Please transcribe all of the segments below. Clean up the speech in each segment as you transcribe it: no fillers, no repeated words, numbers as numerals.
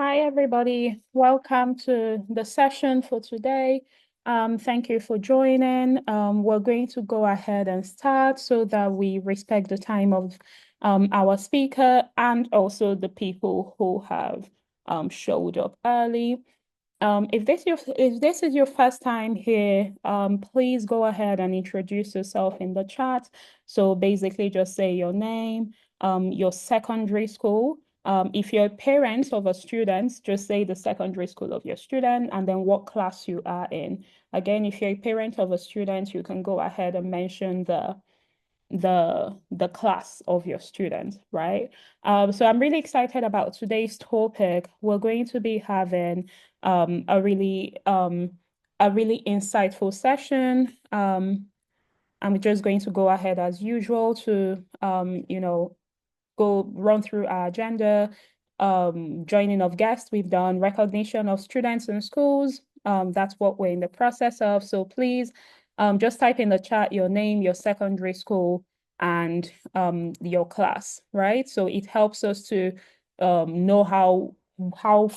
Hi, everybody. Welcome to the session for today. Thank you for joining. We're going to go ahead and start so that we respect the time of our speaker and also the people who have showed up early. If this is your first time here, please go ahead and introduce yourself in the chat. So basically just say your name, your secondary school. If you're a parent of a student, just say the secondary school of your student and then what class you are in. Again, if you're a parent of a student, you can go ahead and mention the class of your student, right? So I'm really excited about today's topic. We're going to be having a really insightful session. I'm just going to go ahead as usual to go run through our agenda, joining of guests. We've done recognition of students in schools. That's what we're in the process of. So please just type in the chat your name, your secondary school, and your class, right? So it helps us to know how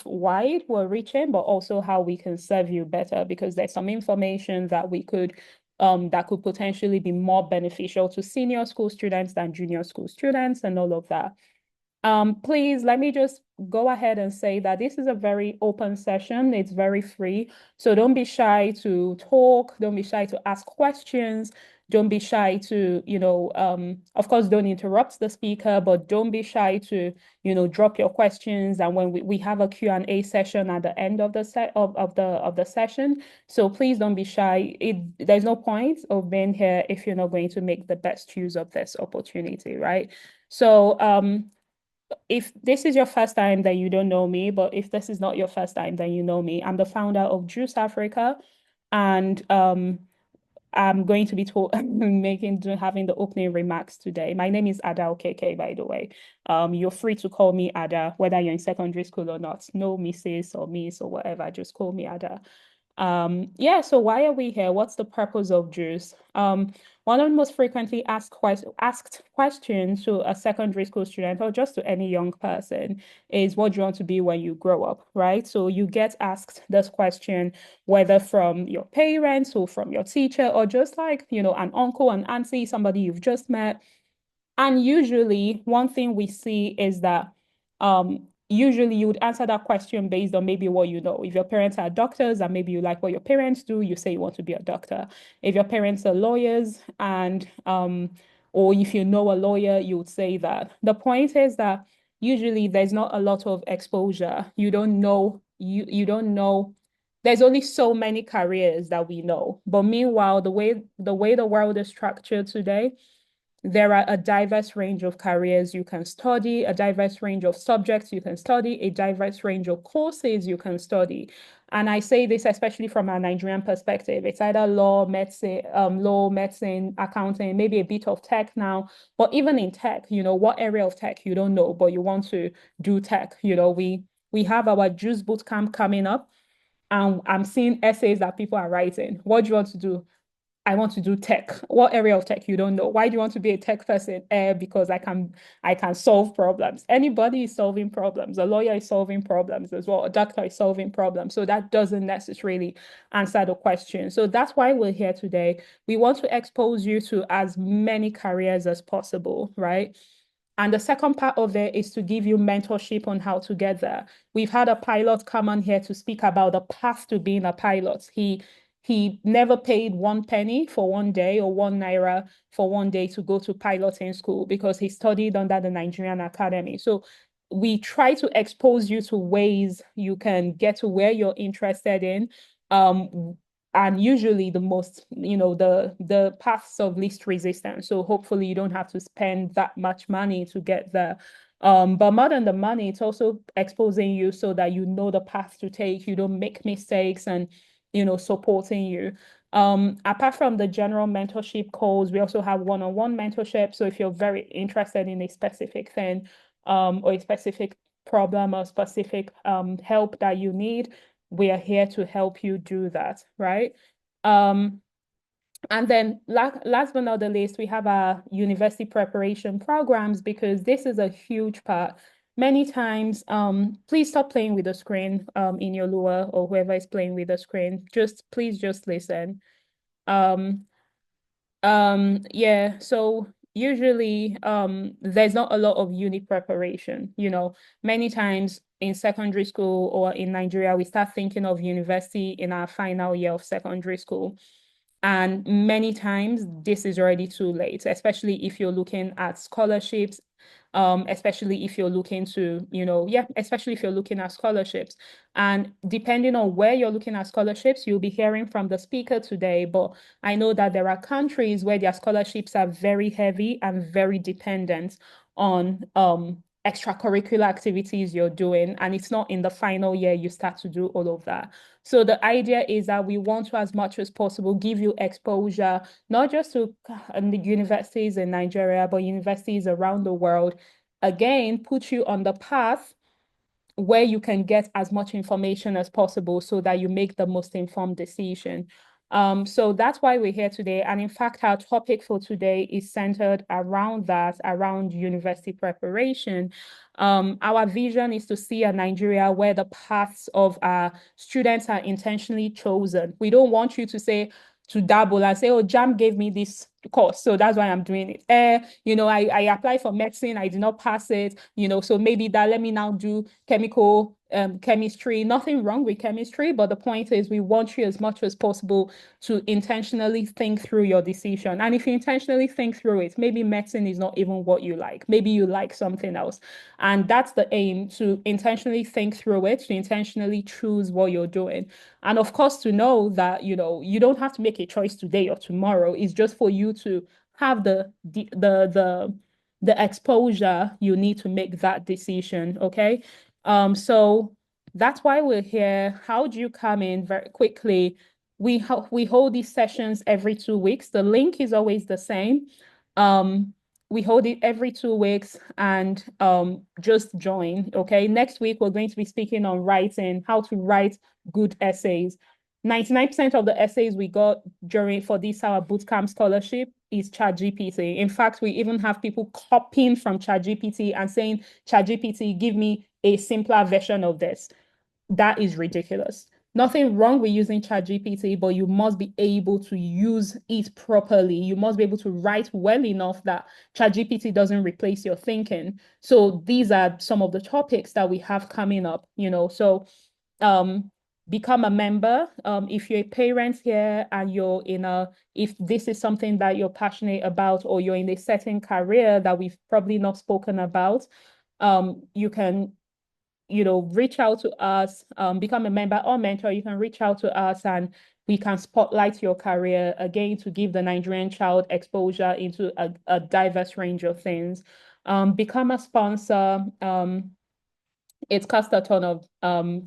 wide we're reaching, but also how we can serve you better because there's some information that could potentially be more beneficial to senior school students than junior school students and all of that. Please let me just go ahead and say that this is a very open session. It's very free. So don't be shy to talk. Don't be shy to ask questions. Don't be shy to, of course, don't interrupt the speaker, but don't be shy to, drop your questions. And when we have a Q&A session at the end of the of the session. So please don't be shy. There's no point of being here if you're not going to make the best use of this opportunity, right? So if this is your first time, then you don't know me. But if this is not your first time, then you know me. I'm the founder of JuCE Africa, and I'm going to be having the opening remarks today. My name is Ada Okeke, by the way. You're free to call me Ada, whether you're in secondary school or not. No Mrs. or Miss or whatever. Just call me Ada. Yeah, so why are we here? What's the purpose of JuCE? One of the most frequently asked questions to a secondary school student or just to any young person is what do you want to be when you grow up, right? So you get asked this question whether from your parents or from your teacher or just like, an uncle, an auntie, somebody you've just met. And usually, one thing we see is that usually you would answer that question based on maybe what you know. If your parents are doctors and maybe you like what your parents do, you say you want to be a doctor. If your parents are lawyers and or if you know a lawyer, you would say that. The point is that usually there's not a lot of exposure. You don't know. There's only so many careers that we know. But meanwhile, the way the world is structured today, there are a diverse range of careers you can study, a diverse range of subjects you can study, a diverse range of courses you can study. And I say this especially from a Nigerian perspective. It's either law, medicine, accounting, maybe a bit of tech now. But even in tech, what area of tech you don't know, but you want to do tech. We have our JuCE bootcamp coming up, and I'm seeing essays that people are writing. What do you want to do? I want to do tech. What area of tech you don't know? Why do you want to be a tech person? Because I can solve problems. Anybody is solving problems. A lawyer is solving problems as well. A doctor is solving problems. So that doesn't necessarily answer the question. So that's why we're here today. We want to expose you to as many careers as possible, right? And the second part of it is to give you mentorship on how to get there. We've had a pilot come on here to speak about the path to being a pilot. He never paid one penny for one day or one naira for one day to go to piloting school because he studied under the Nigerian Academy. So we try to expose you to ways you can get to where you're interested in. And usually the most, the paths of least resistance. So hopefully you don't have to spend that much money to get there. But more than the money, it's also exposing you so that you know the path to take, you don't make mistakes and supporting you. Apart from the general mentorship calls, we also have one-on-one mentorship. So if you're very interested in a specific thing, or a specific problem or specific help that you need, we are here to help you do that, right? Um, and then last but not the least, we have our university preparation programs because this is a huge part. many times, please stop playing with the screen in your Lua or whoever is playing with the screen. Please just listen. Um, yeah, so usually there's not a lot of uni preparation, you know. Many times in secondary school or in Nigeria, we start thinking of university in our final year of secondary school. And many times this is already too late, especially if you're looking at scholarships, especially if you're looking to, yeah, especially if you're looking at scholarships. And depending on where you're looking at scholarships, you'll be hearing from the speaker today. But I know that there are countries where their scholarships are very heavy and very dependent on extracurricular activities you're doing. And it's not in the final year you start to do all of that. So the idea is that we want to, as much as possible, give you exposure, not just to the universities in Nigeria, but universities around the world. Again, put you on the path where you can get as much information as possible so that you make the most informed decision. So that's why we're here today. And in fact, our topic for today is centered around that, around university preparation. Our vision is to see a Nigeria where the paths of our students are intentionally chosen. We don't want you to say, to dabble and say, oh, JAM gave me this course, so that's why I'm doing it. I applied for medicine, I did not pass it, so maybe that let me now do chemistry. Nothing wrong with chemistry, but the point is we want you as much as possible to intentionally think through your decision. And if you intentionally think through it, maybe medicine is not even what you like. Maybe you like something else. And that's the aim, to intentionally think through it, to intentionally choose what you're doing. And of course, to know that, you don't have to make a choice today or tomorrow. It's just for you to have the exposure you need to make that decision. Okay. So that's why we're here. How do you come in very quickly? We hold these sessions every 2 weeks. The link is always the same. Um, we hold it every 2 weeks, and just join. Okay. Next week, we're going to be speaking on writing, how to write good essays. 99% of the essays we got for this our bootcamp scholarship is ChatGPT. In fact, we even have people copying from ChatGPT and saying, ChatGPT, give me a simpler version of this. That is ridiculous. Nothing wrong with using ChatGPT, but you must be able to use it properly. You must be able to write well enough that ChatGPT doesn't replace your thinking. So these are some of the topics that we have coming up, So um become a member. If you're a parent here and if this is something that you're passionate about, or you're in a certain career that we've probably not spoken about, you can reach out to us, become a member or mentor. You can reach out to us and we can spotlight your career again to give the Nigerian child exposure into a diverse range of things. Become a sponsor. It costs a ton of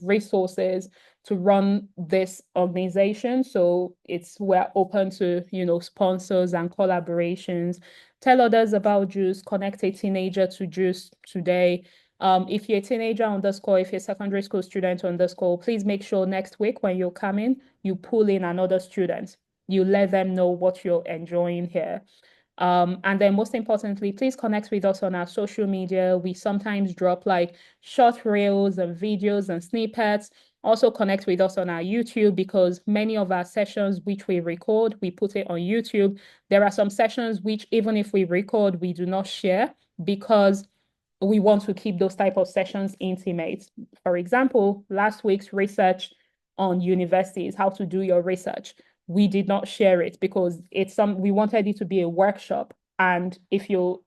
resources to run this organization. So we're open to, sponsors and collaborations. Tell others about JuCE, connect a teenager to JuCE today. If you're a teenager underscore, if you're a secondary school student underscore, please make sure next week when you come in, you pull in another student. You let them know what you're enjoying here. And then most importantly, please connect with us on our social media. We sometimes drop like short reels and videos and snippets. Also connect with us on our YouTube, because many of our sessions which we record, we put it on YouTube. There are some sessions which even if we record, we do not share, because we want to keep those type of sessions intimate. For example, last week's research on universities, how to do your research, we did not share it because we wanted it to be a workshop. And if you're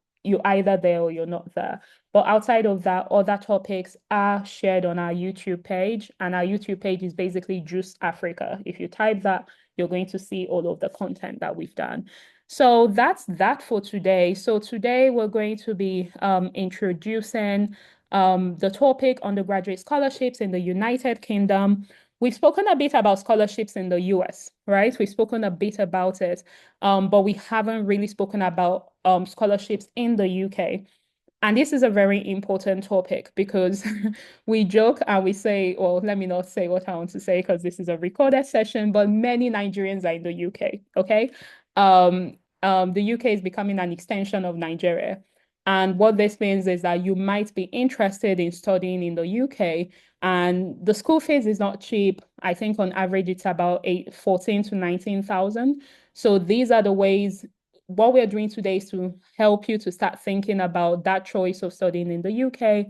either there or you're not there. But outside of that, other topics are shared on our YouTube page. And our YouTube page is basically JuCE Africa. If you type that, you're going to see all of the content that we've done. So that's that for today. So today we're going to be introducing the topic undergraduate scholarships in the United Kingdom. We've spoken a bit about scholarships in the US, right? We've spoken a bit about it, but we haven't really spoken about scholarships in the UK. And this is a very important topic because we joke and we say, well, let me not say what I want to say because this is a recorded session, but many Nigerians are in the UK, okay? The UK is becoming an extension of Nigeria. And what this means is that you might be interested in studying in the UK, and the school fees is not cheap. I think on average it's about 14 to 19,000. So these are the ways. What we're doing today is to help you to start thinking about that choice of studying in the UK,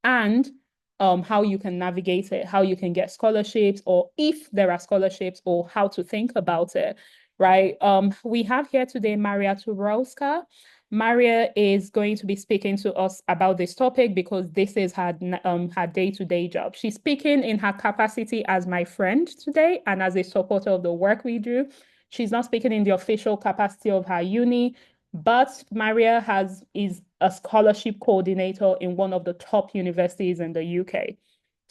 and how you can navigate it, how you can get scholarships, or if there are scholarships, or how to think about it, right? We have here today Maria Turowska. Maria is going to be speaking to us about this topic because this is her day-to-day job. She's speaking in her capacity as my friend today and as a supporter of the work we do. She's not speaking in the official capacity of her uni, but Maria is a scholarship coordinator in one of the top universities in the UK.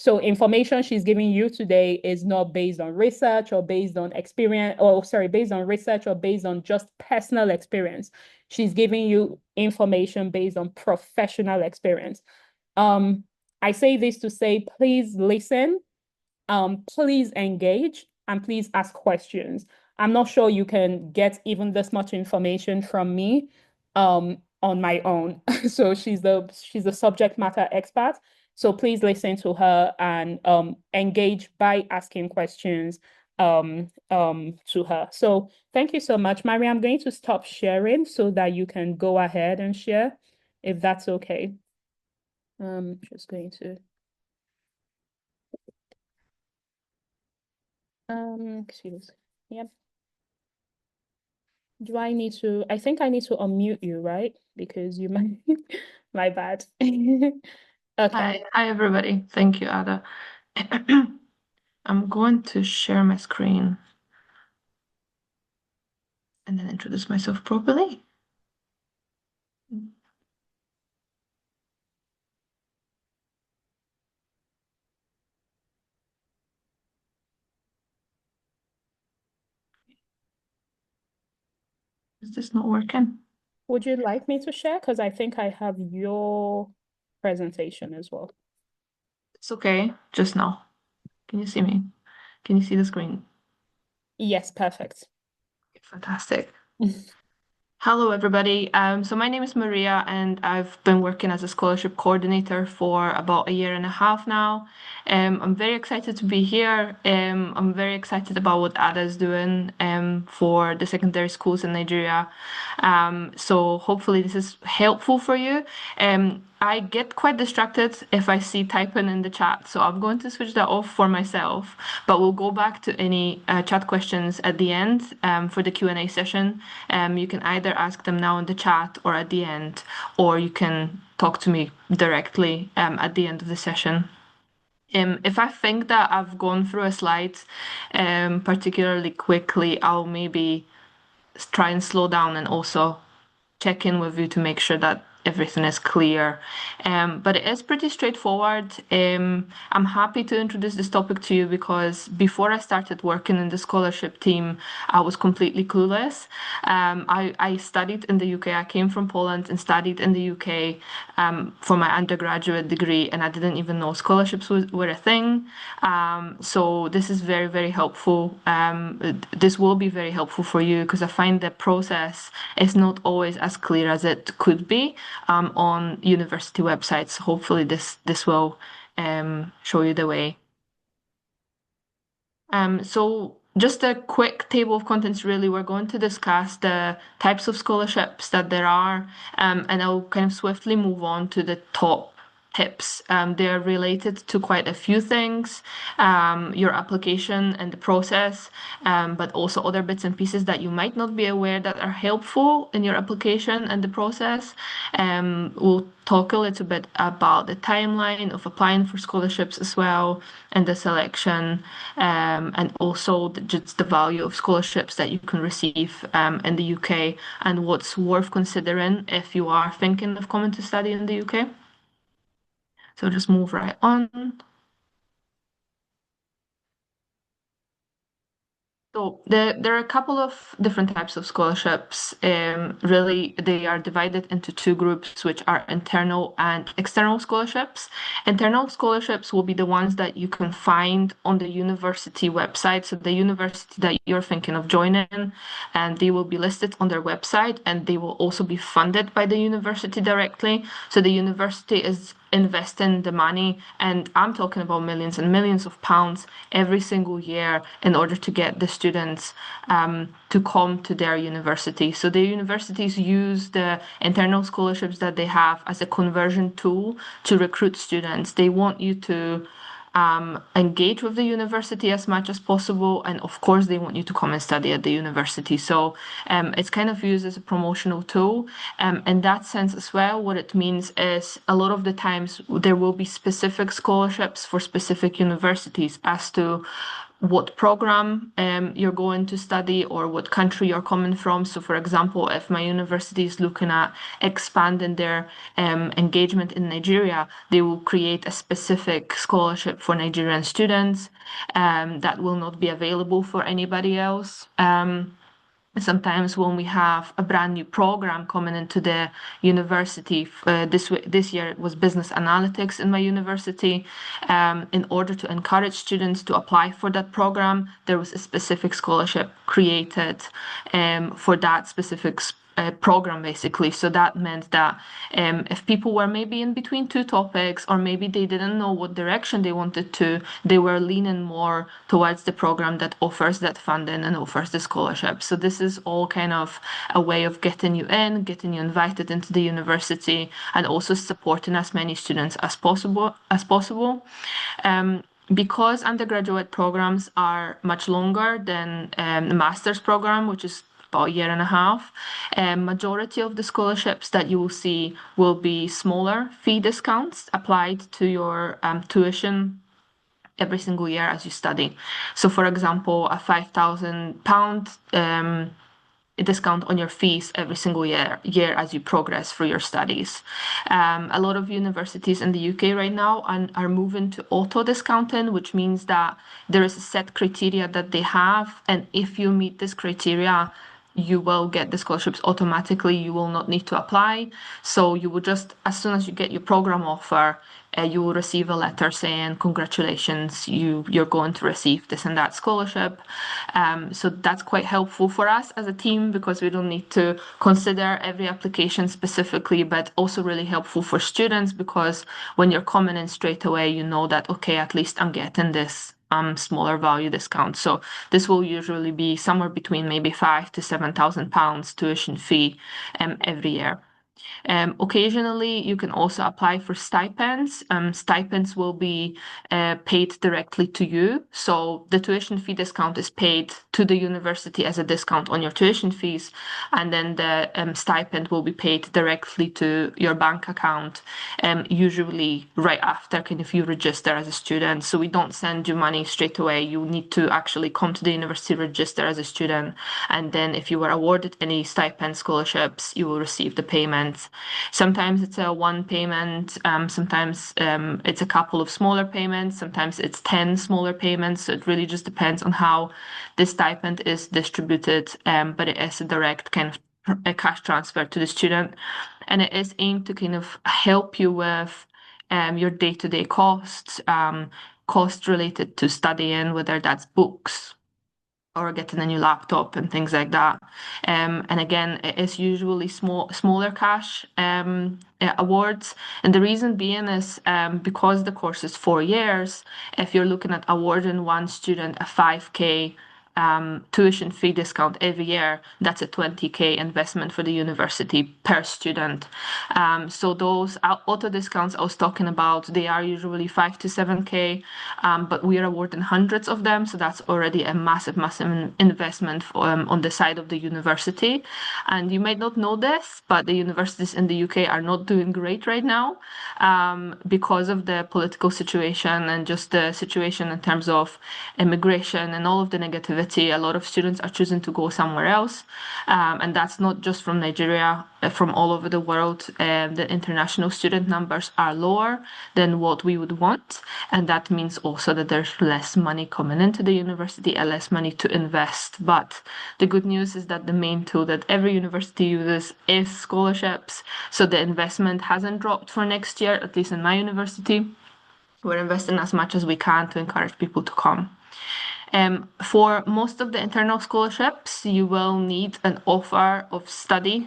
So information she's giving you today is not based on research or based on experience, or sorry, based on research or based on just personal experience. She's giving you information based on professional experience. Um, I say this to say, please listen, please engage, and please ask questions. I'm not sure you can get even this much information from me on my own. So she's a subject matter expert. So please listen to her and engage by asking questions to her. So thank you so much, Mary. I'm going to stop sharing so that you can go ahead and share, if that's okay. Just going to excuse. Yep. Do I need to? I think I need to unmute you, right? Because you might. My bad. Okay. Hi everybody. Thank you, Ada. I'm going to share my screen and then introduce myself properly. Is this not working? Would you like me to share? Because I think I have your presentation as well. It's okay, just now. Can you see me? Can you see the screen? Yes, perfect. Okay, fantastic. Hello, everybody. So my name is Maria, and I've been working as a scholarship coordinator for about a year and a half now. I'm very excited to be here. I'm very excited about what Ada is doing for the secondary schools in Nigeria. So hopefully this is helpful for you. I get quite distracted if I see typing in the chat, so I'm going to switch that off for myself. But we'll go back to any chat questions at the end for the Q&A session. You can either ask them now in the chat or at the end, or you can talk to me directly at the end of the session. If I think that I've gone through a slide particularly quickly, I'll maybe try and slow down and also check in with you to make sure that everything is clear. But it is pretty straightforward. I'm happy to introduce this topic to you because before I started working in the scholarship team, I was completely clueless. I studied in the UK. I came from Poland and studied in the UK for my undergraduate degree, and I didn't even know scholarships were a thing. So this is very, very helpful. This will be very helpful for you because I find the process is not always as clear as it could be on university websites. Hopefully, this will show you the way. So just a quick table of contents, really. We're going to discuss the types of scholarships that there are, and I'll kind of swiftly move on to the top tips. They're related to quite a few things, your application and the process, but also other bits and pieces that you might not be aware that are helpful in your application and the process. We'll talk a little bit about the timeline of applying for scholarships as well and the selection, and also just the value of scholarships that you can receive in the UK and what's worth considering if you are thinking of coming to study in the UK. So just move right on. So there are a couple of different types of scholarships. Really, they are divided into two groups, which are internal and external scholarships. Internal scholarships will be the ones that you can find on the university website. So the university that you're thinking of joining, and they will be listed on their website, and they will also be funded by the university directly. So the university is investing the money, and I'm talking about millions and millions of pounds every single year in order to get the students to come to their university. So the universities use the internal scholarships that they have as a conversion tool to recruit students. They want you to engage with the university as much as possible. And of course, they want you to come and study at the university. So it's kind of used as a promotional tool. In that sense as well, what it means is a lot of the times there will be specific scholarships for specific universities as to what program you're going to study or what country you're coming from. So, for example, if my university is looking at expanding their engagement in Nigeria, they will create a specific scholarship for Nigerian students that will not be available for anybody else. Sometimes when we have a brand new program coming into the university, this year it was business analytics in my university. In order to encourage students to apply for that program, there was a specific scholarship created for that specific program basically. So that meant that if people were maybe in between two topics, or maybe they didn't know what direction they wanted to, they were leaning more towards the program that offers that funding and offers the scholarship. So this is all kind of a way of getting you in, getting you invited into the university, and also supporting as many students as possible. Because undergraduate programs are much longer than the master's program, which is about a year and a half. Majority of the scholarships that you will see will be smaller fee discounts applied to your tuition every single year as you study. So, for example, a £5,000 a discount on your fees every single year as you progress through your studies. A lot of universities in the UK right now are moving to auto discounting, which means that there is a set criteria that they have, and if you meet this criteria, you will get the scholarships automatically. You will not need to apply. So you will just, as soon as you get your program offer, you will receive a letter saying, congratulations, you're going to receive this and that scholarship. So that's quite helpful for us as a team because we don't need to consider every application specifically, but also really helpful for students because when you're coming in straight away, you know that, okay, at least I'm getting this smaller value discount. So this will usually be somewhere between maybe £5,000 to £7,000 tuition fee every year. Occasionally, you can also apply for stipends. Stipends will be paid directly to you. So the tuition fee discount is paid to the university as a discount on your tuition fees. And then the stipend will be paid directly to your bank account, usually right after kind of you register as a student. So we don't send you money straight away. You need to actually come to the university, register as a student. And then if you were awarded any stipend scholarships, you will receive the payments. Sometimes it's a one payment, sometimes it's a couple of smaller payments, sometimes it's 10 smaller payments. So it really just depends on how the stipend is distributed, but it is a direct kind of a cash transfer to the student. And it is aimed to kind of help you with your day-to-day costs, costs related to studying, whether that's books, or getting a new laptop and things like that. And again, it is usually smaller cash awards. And the reason being is because the course is 4 years, if you're looking at awarding one student a 5K tuition fee discount every year, that's a 20K investment for the university per student. So those auto discounts I was talking about, they are usually 5 to 7K, but we are awarding hundreds of them. So that's already a massive investment on the side of the university. And you might not know this, but the universities in the UK are not doing great right now because of the political situation and just the situation in terms of immigration and all of the negativity eligibility, a lot of students are choosing to go somewhere else. And that's not just from Nigeria, from all over the world. The international student numbers are lower than what we would want. And that means also that there's less money coming into the university and less money to invest. But the good news is that the main tool that every university uses is scholarships. So the investment hasn't dropped for next year, at least in my university. We're investing as much as we can to encourage people to come. For most of the internal scholarships, you will need an offer of study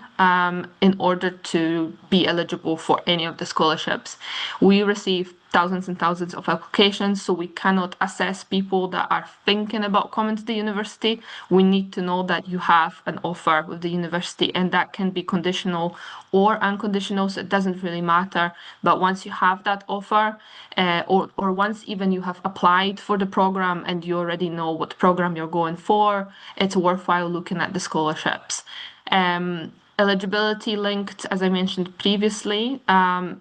in order to be eligible for any of the scholarships. We receive thousands and thousands of applications, so we cannot assess people that are thinking about coming to the university. We need to know that you have an offer with the university, and that can be conditional or unconditional, so it doesn't really matter. But once you have that offer, or once even you have applied for the program and you already know what program you're going for, it's worthwhile looking at the scholarships. Eligibility linked, as I mentioned previously,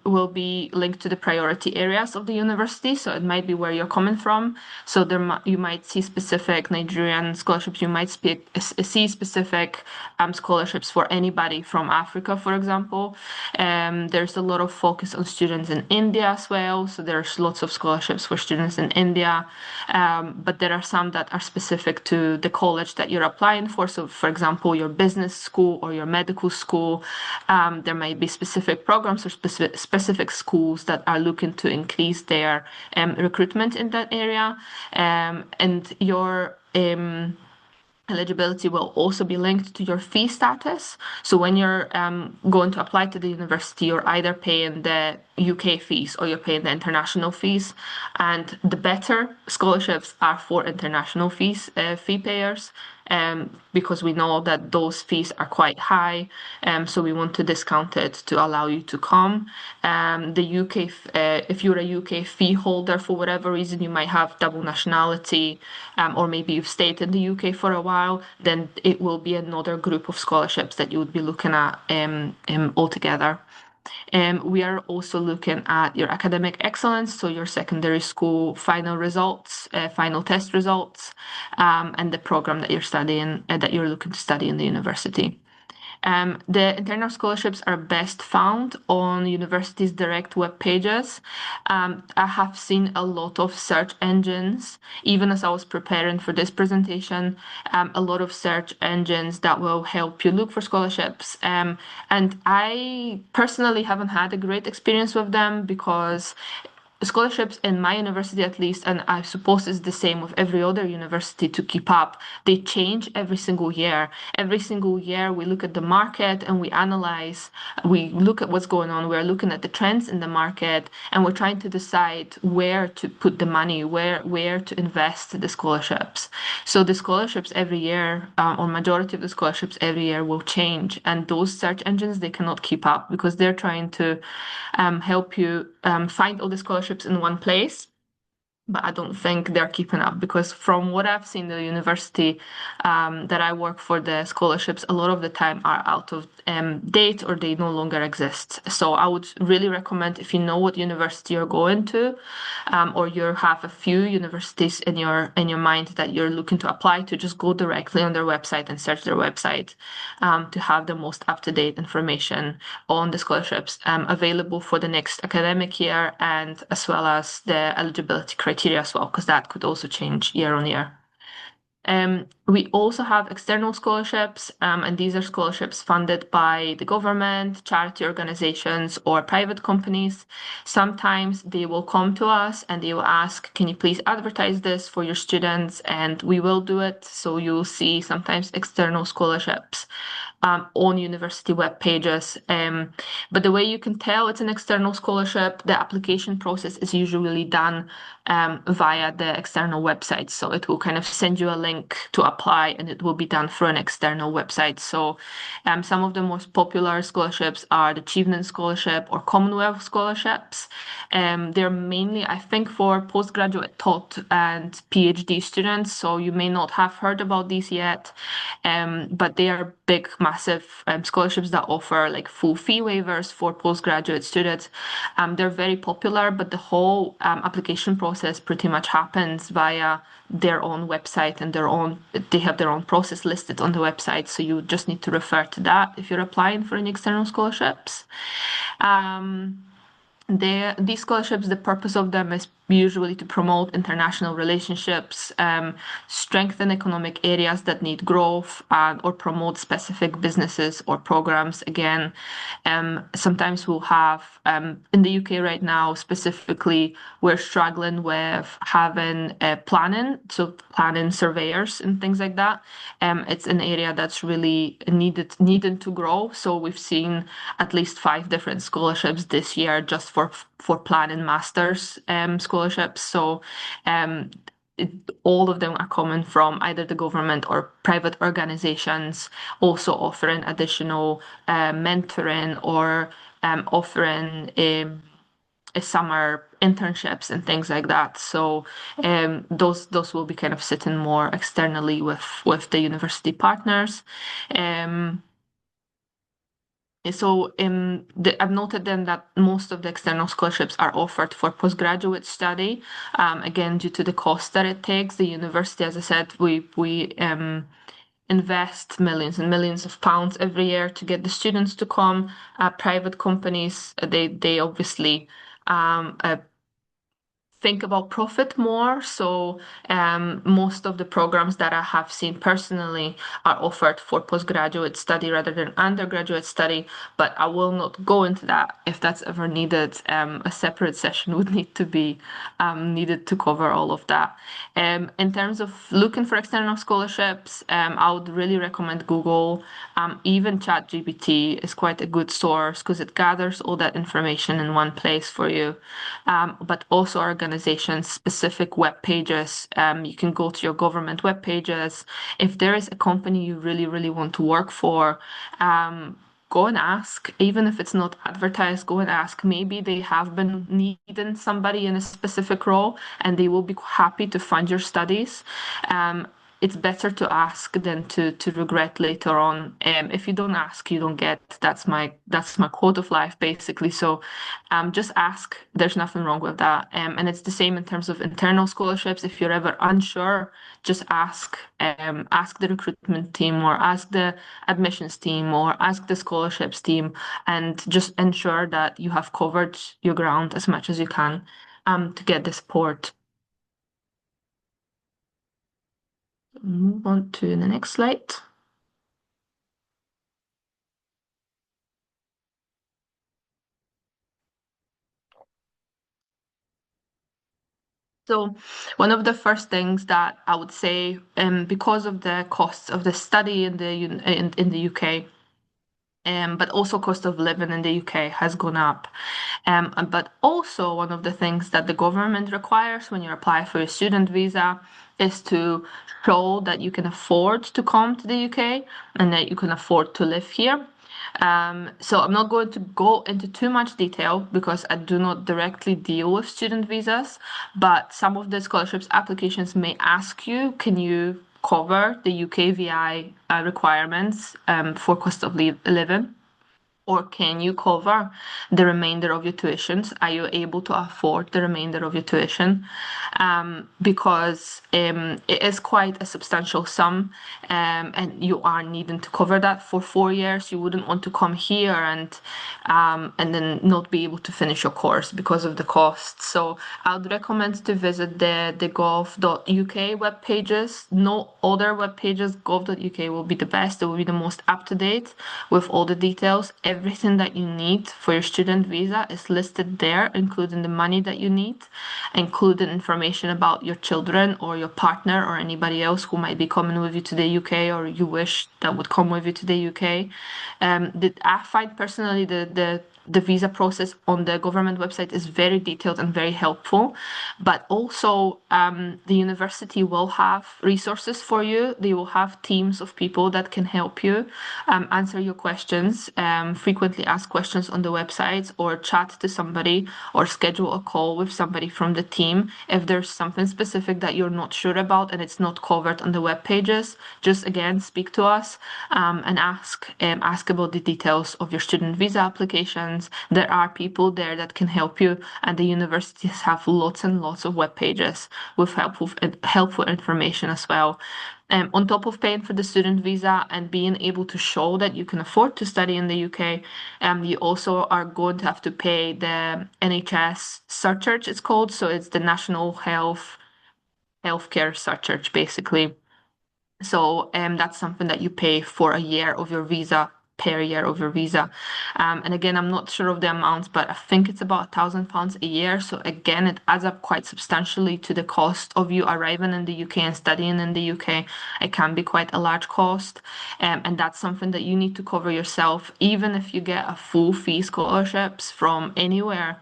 will be linked to the priority areas of the university. So it might be where you're coming from. So you might see specific Nigerian scholarships. You might see specific scholarships for anybody from Africa, for example. There's a lot of focus on students in India as well. So there's lots of scholarships for students in India. But there are some that are specific to the college that you're applying for. So, for example, your business school or your medical school, there might be specific programs or specific schools that are looking to increase their recruitment in that area. And your eligibility will also be linked to your fee status. So when you're going to apply to the university, you're either paying the UK fees or you're paying the international fees. And the better scholarships are for international fees, fee payers. Because we know that those fees are quite high, so we want to discount it to allow you to come. The UK, if you're a UK fee holder for whatever reason, you might have double nationality, or maybe you've stayed in the UK for a while, then it will be another group of scholarships that you would be looking at altogether. We are also looking at your academic excellence, so your secondary school final results, final test results, and the program that you're studying, that you're looking to study in the university. The internal scholarships are best found on universities' direct web pages. I have seen a lot of search engines, even as I was preparing for this presentation, a lot of search engines that will help you look for scholarships. And I personally haven't had a great experience with them because scholarships in my university, at least, and I suppose it's the same with every other university to keep up, they change every single year. Every single year we look at the market and we analyze, we look at what's going on, we're looking at the trends in the market, and we're trying to decide where to put the money, where to invest the scholarships. So the scholarships every year, or majority of the scholarships every year will change, and those search engines, they cannot keep up because they're trying to help you find all the scholarships in one place. But I don't think they're keeping up because from what I've seen, the university that I work for, the scholarships a lot of the time are out of date or they no longer exist. So I would really recommend, if you know what university you're going to, or you have a few universities in your mind that you're looking to apply to, just go directly on their website and search their website to have the most up-to-date information on the scholarships available for the next academic year, and as well as the eligibility criteria as well, because that could also change year on year. We also have external scholarships, and these are scholarships funded by the government, charity organizations, or private companies. Sometimes they will come to us and they will ask, can you please advertise this for your students? And we will do it. So you'll see sometimes external scholarships on university web pages. But the way you can tell it's an external scholarship, the application process is usually done via the external website. So it will kind of send you a link to apply and it will be done through an external website. So some of the most popular scholarships are the Achievement Scholarship or Commonwealth scholarships. They're mainly, I think, for postgraduate taught and PhD students, so you may not have heard about these yet. But they are big, massive scholarships that offer like full fee waivers for postgraduate students. They're very popular, but the whole application process pretty much happens via their own website and they have their own process listed on the website. So you just need to refer to that if you're applying for any external scholarships. Um, these scholarships, the purpose of them is usually to promote international relationships, strengthen economic areas that need growth, or promote specific businesses or programs. Again, sometimes we'll have, in the UK right now specifically, we're struggling with having planning surveyors and things like that. It's an area that's really needed to grow. So we've seen at least 5 different scholarships this year just for planning masters scholarships. So um, all of them are coming from either the government or private organizations, also offering additional mentoring or offering summer internships and things like that. So those will be kind of sitting more externally with the university partners. Um, I've noted then that most of the external scholarships are offered for postgraduate study. Again, due to the cost that it takes, the university, as I said, we invest millions and millions of pounds every year to get the students to come. Private companies, they obviously think about profit more. So most of the programs that I have seen personally are offered for postgraduate study rather than undergraduate study, but I will not go into that if that's ever needed. A separate session would need to be needed to cover all of that. In terms of looking for external scholarships, I would really recommend Google. Even ChatGPT is quite a good source because it gathers all that information in one place for you. But also organizations specific web pages. You can go to your government web pages. If there is a company you really, really want to work for, go and ask, even if it's not advertised, go and ask. Maybe they have been needing somebody in a specific role and they will be happy to fund your studies. It's better to ask than to regret later on. If you don't ask, you don't get. That's my quote of life, basically. So, just ask. There's nothing wrong with that. And it's the same in terms of internal scholarships. If you're ever unsure, just ask. Ask the recruitment team, or ask the admissions team, or ask the scholarships team, and just ensure that you have covered your ground as much as you can, to get the support. Move on to the next slide. So one of the first things that I would say, because of the costs of the study in the UK, but also cost of living in the UK has gone up. But also one of the things that the government requires when you apply for a student visa is to show that you can afford to come to the UK and that you can afford to live here. So I'm not going to go into too much detail because I do not directly deal with student visas, but some of the scholarships applications may ask you, can you cover the UKVI requirements for cost of living? Or can you cover the remainder of your tuitions? Are you able to afford the remainder of your tuition? Because it is quite a substantial sum, and you are needing to cover that for 4 years. You wouldn't want to come here and then not be able to finish your course because of the cost. So I would recommend to visit the gov.uk web pages. No other web pages. Gov.uk will be the best. It will be the most up to date with all the details. Everything that you need for your student visa is listed there, including the money that you need, including information about your children or your partner or anybody else who might be coming with you to the UK or you wish that would come with you to the UK. I find personally the the visa process on the government website is very detailed and very helpful. But also, the university will have resources for you. They will have teams of people that can help you answer your questions, frequently ask questions on the websites, or chat to somebody, or schedule a call with somebody from the team. If there's something specific that you're not sure about and it's not covered on the web pages, just again speak to us and ask about the details of your student visa applications. There are people there that can help you, and the universities have lots and lots of web pages with helpful information as well. On top of paying for the student visa and being able to show that you can afford to study in the UK, you also are going to have to pay the NHS surcharge, it's called. So it's the National Healthcare surcharge, basically. So that's something that you pay for a year of your visa, per year of your visa. And again, I'm not sure of the amounts, but I think it's about £1,000 a year. So again, it adds up quite substantially to the cost of you arriving in the UK and studying in the UK. It can be quite a large cost. And that's something that you need to cover yourself. Even if you get a full fee scholarships from anywhere,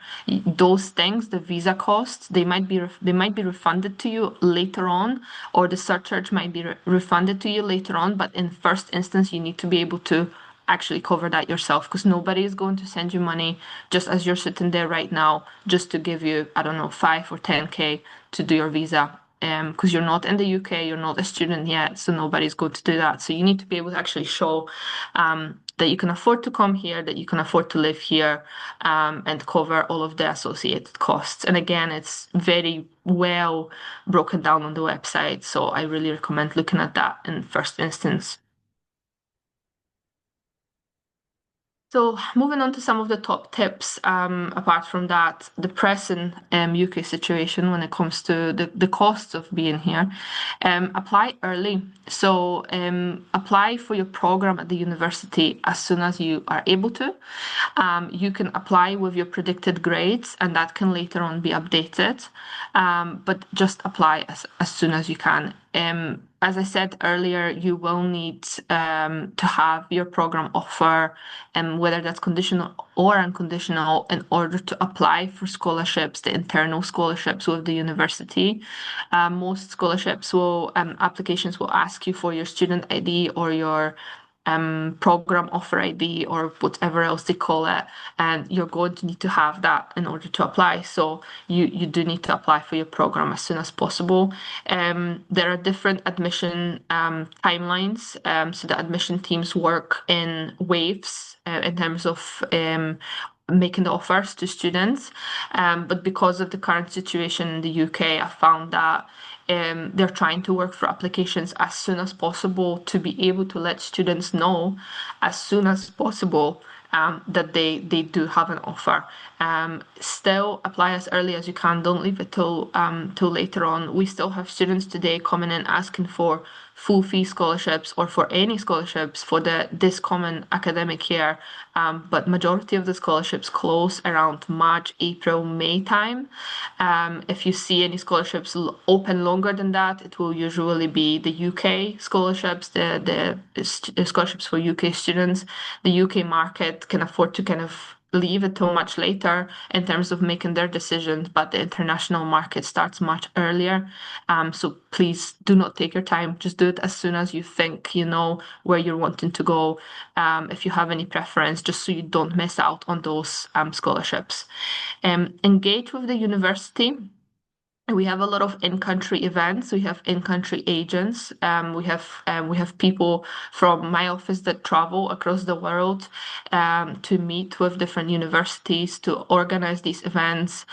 those things, the visa costs, they might be refunded to you later on, or the surcharge might be refunded to you later on. But in first instance, you need to be able to actually cover that yourself, because nobody is going to send you money just as you're sitting there right now just to give you, I don't know, 5 or 10K to do your visa. Because you're not in the UK, you're not a student yet, so nobody's going to do that. So you need to be able to actually show that you can afford to come here, that you can afford to live here, and cover all of the associated costs. And again, it's very well broken down on the website, so I really recommend looking at that in first instance. So moving on to some of the top tips, apart from that, the present UK situation when it comes to the costs of being here, apply early. So apply for your program at the university as soon as you are able to. You can apply with your predicted grades, and that can later on be updated. But just apply as soon as you can. As I said earlier, you will need to have your program offer, whether that's conditional or unconditional, in order to apply for scholarships, the internal scholarships with the university. Most scholarships applications will ask you for your student ID or your program offer ID or whatever else they call it, and you're going to need to have that in order to apply. So you do need to apply for your program as soon as possible. There are different admission timelines. So the admission teams work in waves in terms of making the offers to students. But because of the current situation in the UK, I found that they're trying to work for applications as soon as possible to be able to let students know as soon as possible that they do have an offer. Still apply as early as you can. Don't leave it till later on. We still have students today coming in asking for full fee scholarships or for any scholarships for this common academic year. But majority of the scholarships close around March, April, May time. If you see any scholarships open longer than that, it will usually be the UK scholarships, the scholarships for UK students. The UK market can afford to kind of leave it till much later in terms of making their decisions, but the international market starts much earlier. So please do not take your time. Just do it as soon as you think you know where you're wanting to go. If you have any preference, just so you don't miss out on those scholarships. Engage with the university. We have a lot of in-country events. We have in-country agents. We have people from my office that travel across the world to meet with different universities to organize these events.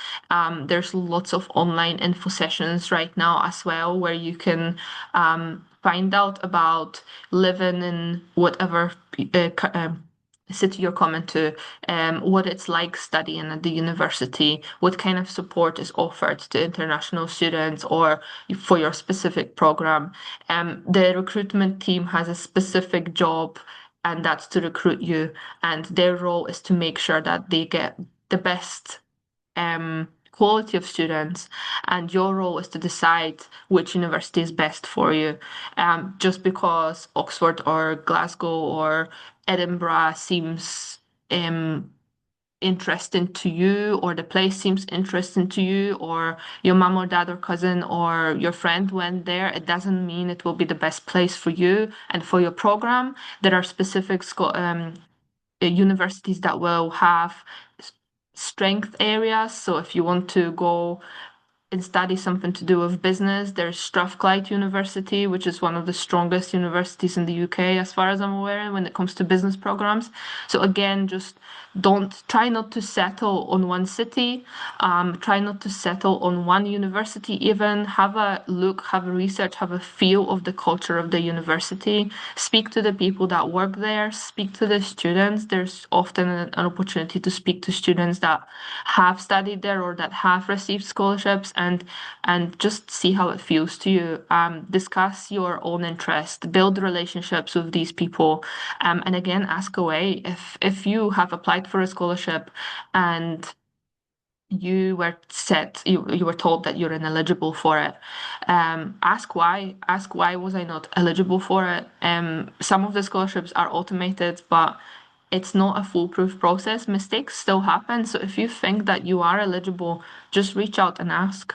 There's lots of online info sessions right now as well, where you can find out about living in whatever city you're coming to, what it's like studying at the university, what kind of support is offered to international students or for your specific program. The recruitment team has a specific job, and that's to recruit you, and their role is to make sure that they get the best quality of students, and your role is to decide which university is best for you. Just because Oxford or Glasgow or Edinburgh seems interesting to you, or the place seems interesting to you, or your mom or dad or cousin or your friend went there, it doesn't mean it will be the best place for you and for your program. There are specific universities that will have strength areas. So if you want to go and study something to do with business, there's Strathclyde University, which is one of the strongest universities in the UK, as far as I'm aware, when it comes to business programs. So again, just don't try not to settle on one city. Try not to settle on one university. Even have a look, have a research, have a feel of the culture of the university. Speak to the people that work there. Speak to the students. There's often an opportunity to speak to students that have studied there or that have received scholarships, and just see how it feels to you. Discuss your own interest, build relationships with these people, and again, ask away. If you have applied for a scholarship and you were told that you're ineligible for it, ask why was I not eligible for it. Some of the scholarships are automated, but it's not a foolproof process. Mistakes still happen. So if you think that you are eligible, just reach out and ask.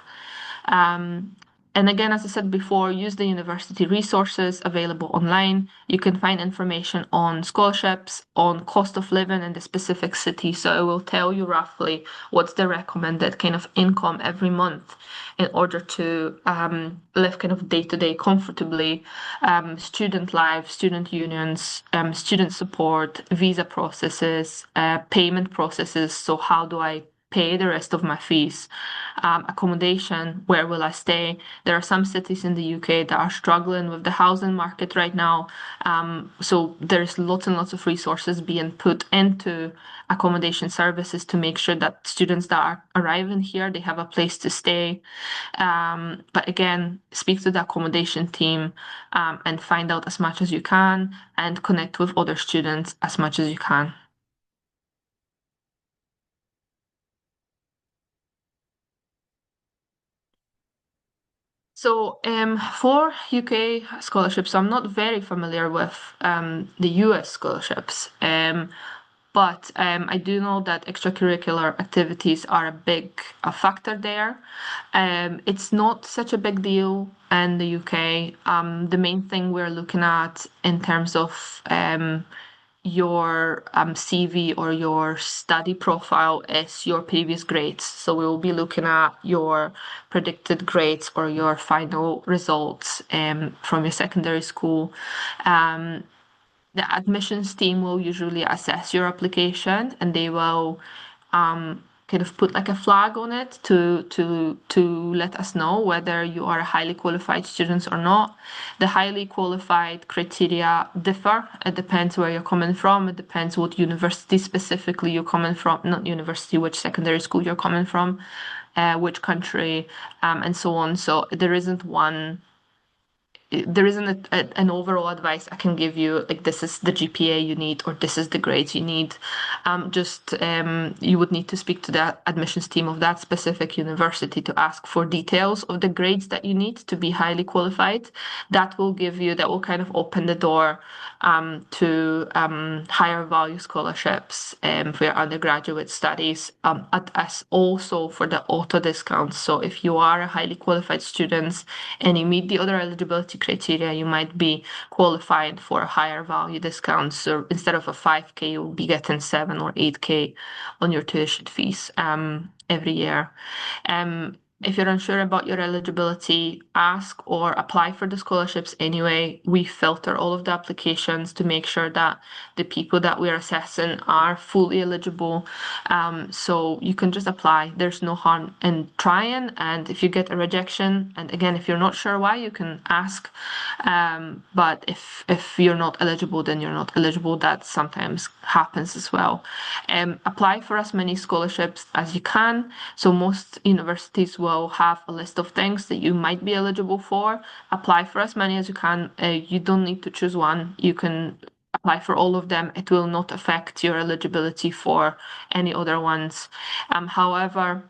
Um, and again, as I said before, use the university resources available online. You can find information on scholarships, on cost of living in the specific city. So it will tell you roughly what's the recommended kind of income every month in order to live kind of day to day comfortably. Student life, student unions, student support, visa processes, payment processes. So how do I pay the rest of my fees? Accommodation, where will I stay? There are some cities in the UK that are struggling with the housing market right now. So there's lots and lots of resources being put into accommodation services to make sure that students that are arriving here, they have a place to stay. But again, speak to the accommodation team, and find out as much as you can and connect with other students as much as you can. So, for UK scholarships, I'm not very familiar with the US scholarships, but I do know that extracurricular activities are a factor there. It's not such a big deal in the UK. The main thing we're looking at in terms of your CV or your study profile is your previous grades. So we will be looking at your predicted grades or your final results from your secondary school. Um, the admissions team will usually assess your application, and they will kind of put like a flag on it to let us know whether you are a highly qualified student or not. The highly qualified criteria differ. It depends where you're coming from. It depends what university specifically you're coming from, not university, which secondary school you're coming from, which country, and so on. So there isn't an overall advice I can give you, like this is the GPA you need or this is the grades you need. Just you would need to speak to the admissions team of that specific university to ask for details of the grades that you need to be highly qualified. That will kind of open the door to higher value scholarships for your undergraduate studies, as also for the auto discounts. So if you are a highly qualified student and you meet the other eligibility criteria, you might be qualified for a higher value discount. So instead of a 5K, you'll be getting 7 or 8K on your tuition fees every year. If you're unsure about your eligibility, ask or apply for the scholarships anyway. We filter all of the applications to make sure that the people that we're assessing are fully eligible. So you can just apply. There's no harm in trying. And if you get a rejection, and again, if you're not sure why, you can ask. But if you're not eligible, then you're not eligible. That sometimes happens as well. Apply for as many scholarships as you can. So most universities will have a list of things that you might be eligible for. Apply for as many as you can. You don't need to choose one. You can apply for all of them. It will not affect your eligibility for any other ones. However,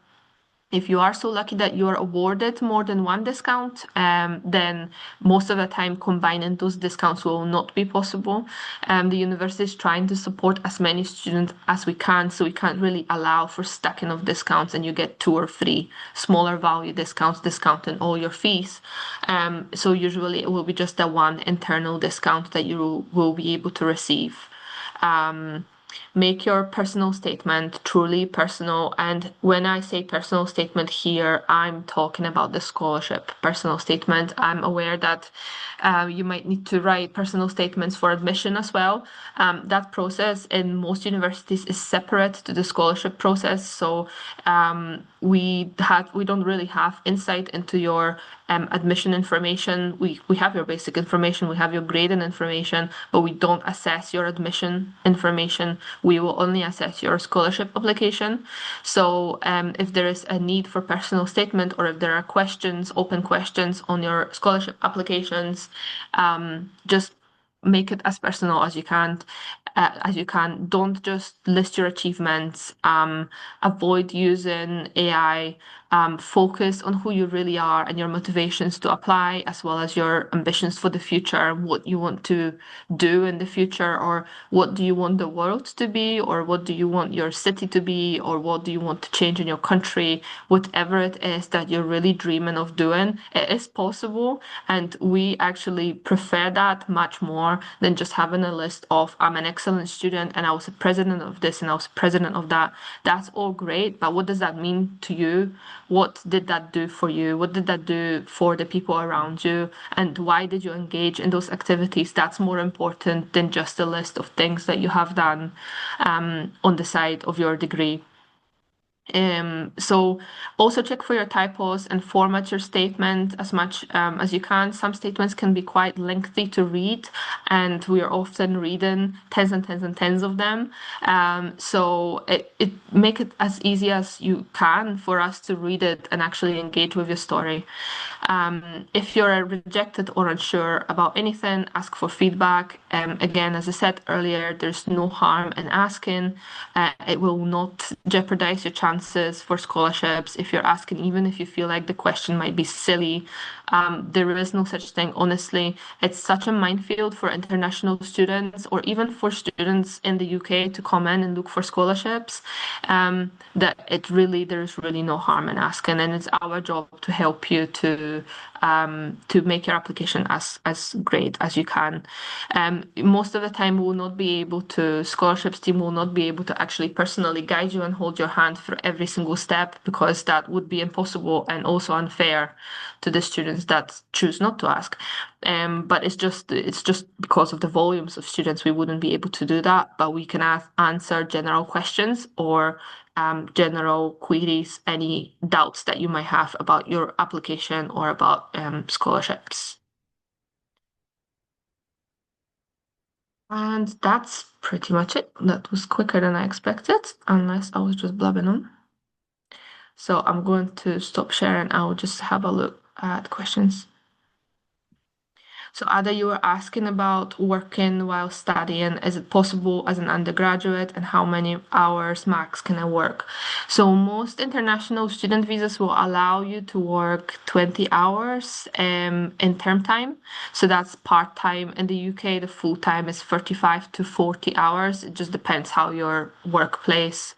If you are so lucky that you are awarded more than one discount, then most of the time combining those discounts will not be possible. The university is trying to support as many students as we can, so we can't really allow for stacking of discounts and you get two or three smaller value discounts discounting all your fees. So usually it will be just the one internal discount that you will be able to receive. Um, Make your personal statement truly personal. And when I say personal statement here, I'm talking about the scholarship personal statement. I'm aware that you might need to write personal statements for admission as well. That process in most universities is separate to the scholarship process. So we don't really have insight into your admission information. We have your basic information, we have your grading information, but we don't assess your admission information. We will only assess your scholarship application. So if there is a need for personal statement or if there are questions, open questions on your scholarship applications, just make it as personal as you can. Don't just list your achievements. Avoid using AI. Focus on who you really are and your motivations to apply, as well as your ambitions for the future, what you want to do in the future, or what do you want the world to be, or what do you want your city to be, or what do you want to change in your country. Whatever it is that you're really dreaming of doing, it is possible. And we actually prefer that much more than just having a list of, I'm an excellent student and I was a president of this and I was president of that. That's all great, but what does that mean to you? What did that do for you? What did that do for the people around you? And why did you engage in those activities? That's more important than just a list of things that you have done on the side of your degree. So also check for your typos and format your statement as much as you can. Some statements can be quite lengthy to read, and we are often reading tens and tens and tens of them. So it make it as easy as you can for us to read it and actually engage with your story. If you're rejected or unsure about anything, ask for feedback. Again, as I said earlier, there's no harm in asking. It will not jeopardize your chances for scholarships if you're asking, even if you feel like the question might be silly. There is no such thing, honestly. It's such a minefield for international students or even for students in the UK to come in and look for scholarships, that there's really no harm in asking. And it's our job to help you to make your application as great as you can. Most of the time, scholarships team will not be able to actually personally guide you and hold your hand through every single step, because that would be impossible and also unfair to the students that choose not to ask. But it's just because of the volumes of students, we wouldn't be able to do that. But we can answer general questions or general queries, any doubts that you might have about your application or about scholarships. And that's pretty much it. That was quicker than I expected, unless I was just blabbing on. So I'm going to stop sharing. I'll just have a look at questions. So Ada, you were asking about working while studying. Is it possible as an undergraduate, and how many hours max can I work? So most international student visas will allow you to work 20 hours in term time. So that's part-time. In the UK, the full time is 35 to 40 hours. It just depends how your workplace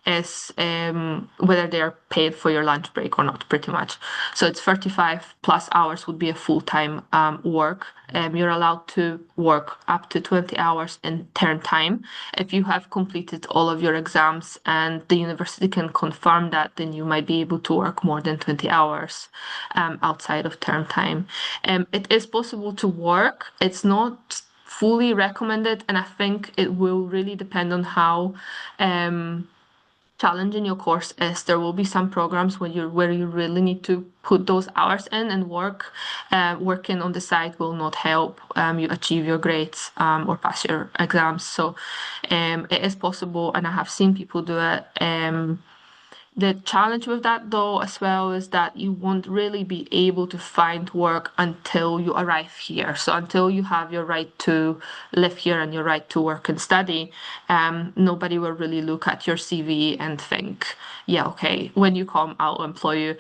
is, whether they are paid for your lunch break or not, pretty much. So it's 35 plus hours would be a full-time work. You're allowed to work up to 20 hours in term time. If you have completed all of your exams and the university can confirm that, then you might be able to work more than 20 hours outside of term time. It is possible to work. It's not fully recommended, and I think it will really depend on how challenging your course is. There will be some programs where you really need to put those hours in and work. Working on the side will not help you achieve your grades or pass your exams. So it is possible, and I have seen people do it. The challenge with that, though, as well, is that you won't really be able to find work until you arrive here. So until you have your right to live here and your right to work and study, nobody will really look at your CV and think, yeah, okay, when you come, I'll employ you.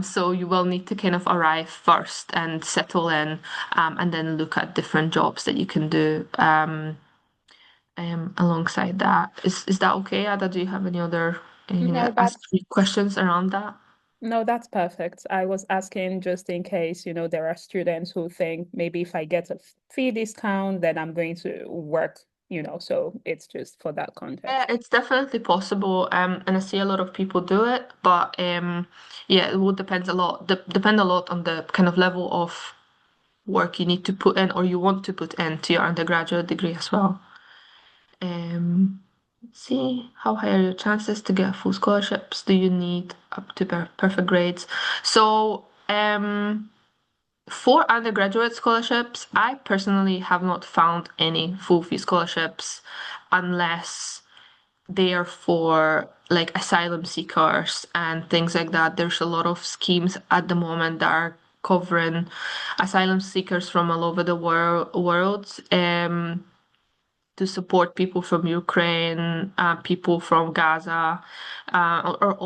So you will need to kind of arrive first and settle in, and then look at different jobs that you can do. Alongside that. Is that okay, Ada? Do you have any other No, ask that's me questions around that? no, that's perfect. I was asking just in case, there are students who think maybe if I get a fee discount, then I'm going to work, so it's just for that Yeah, context. it's definitely possible, and I see a lot of people do it, but yeah, it will depend a lot on the kind of level of work you need to put in or you want to put into your undergraduate degree as well. Let's see, how high are your chances to get full scholarships? Do you need up to perfect grades? So, for undergraduate scholarships, I personally have not found any full fee scholarships unless they are for like asylum seekers and things like that. There's a lot of schemes at the moment that are covering asylum seekers from all over the world. To support people from Ukraine, people from Gaza, or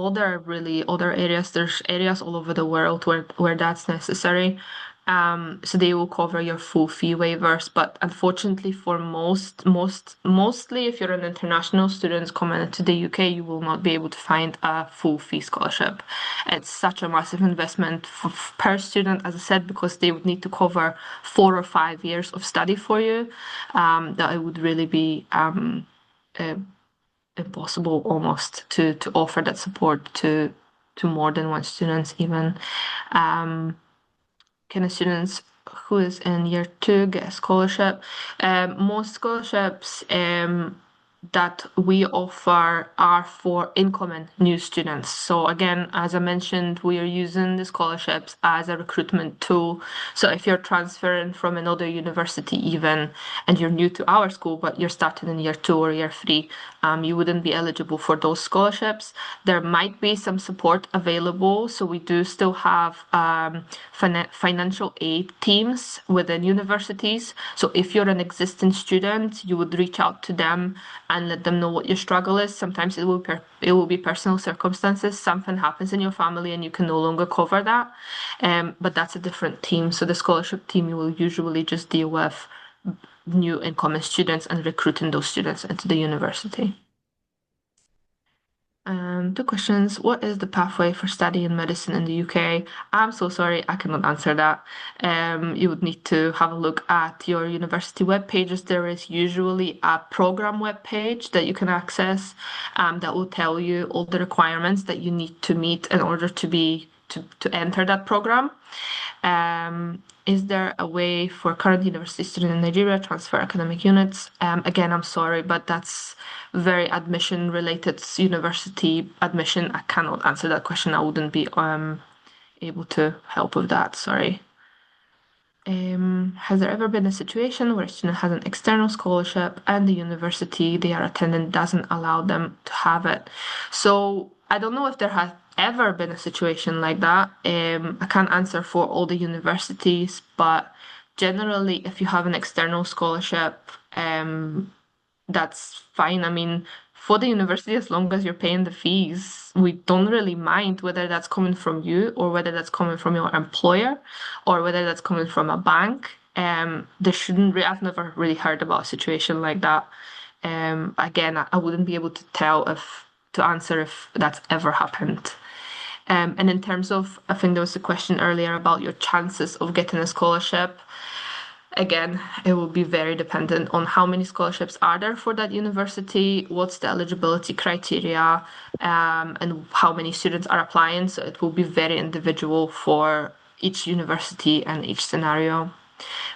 other areas. There's areas all over the world where that's necessary. So they will cover your full fee waivers. But unfortunately, for mostly if you're an international student coming into the UK, you will not be able to find a full fee scholarship. It's such a massive investment per student, as I said, because they would need to cover 4 or 5 years of study for you. That it would really be uh, impossible almost to offer that support to more than one students even. Um, kind of students who is in year two get a scholarship. Most scholarships that we offer are for incoming new students. So again, as I mentioned, we are using the scholarships as a recruitment tool. So if you're transferring from another university even, and you're new to our school, but you're starting in year two or year three, you wouldn't be eligible for those scholarships. There might be some support available. So we do still have financial aid teams within universities. So if you're an existing student, you would reach out to them and let them know what your struggle is. Sometimes it will be personal circumstances. Something happens in your family and you can no longer cover that. But that's a different team. So the scholarship team will usually just deal with new incoming students and recruiting those students into the university. Two questions. What is the pathway for studying medicine in the UK? I'm so sorry, I cannot answer that. You would need to have a look at your university web pages. There is usually a program web page that you can access, that will tell you all the requirements that you need to meet in order to enter that program. Is there a way for current university students in Nigeria to transfer academic units? Again, I'm sorry, but that's very admission related university admission. I cannot answer that question. I wouldn't be able to help with that. Sorry. Has there ever been a situation where a student has an external scholarship and the university they are attending doesn't allow them to have it? So I don't know if there has ever been a situation like that. I can't answer for all the universities, but generally, if you have an external scholarship, that's fine. I mean, for the university, as long as you're paying the fees, we don't really mind whether that's coming from you or whether that's coming from your employer or whether that's coming from a bank. There shouldn't I've never really heard about a situation like that. Again, I wouldn't be able to to answer if that's ever happened. And in terms of, I think there was a question earlier about your chances of getting a scholarship. Again, it will be very dependent on how many scholarships are there for that university, what's the eligibility criteria, and how many students are applying. So it will be very individual for each university and each scenario.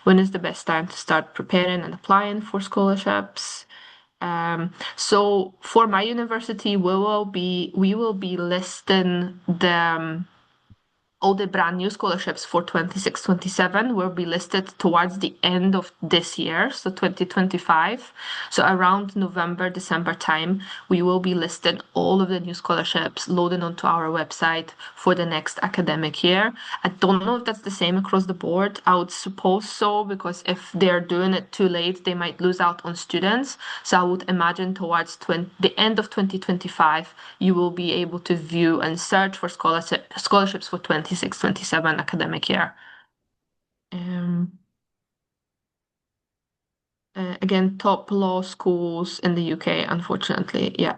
When is the best time to start preparing and applying for scholarships? So for my university, we will be listing all the brand new scholarships for 26-27 will be listed towards the end of this year, so 2025. So around November, December time, we will be listing all of the new scholarships loaded onto our website for the next academic year. I don't know if that's the same across the board. I would suppose so, because if they're doing it too late, they might lose out on students. So I would imagine towards the end of 2025, you will be able to view and search for scholarships for 26-27 academic year. Um, Again, top law schools in the UK, unfortunately. Yeah,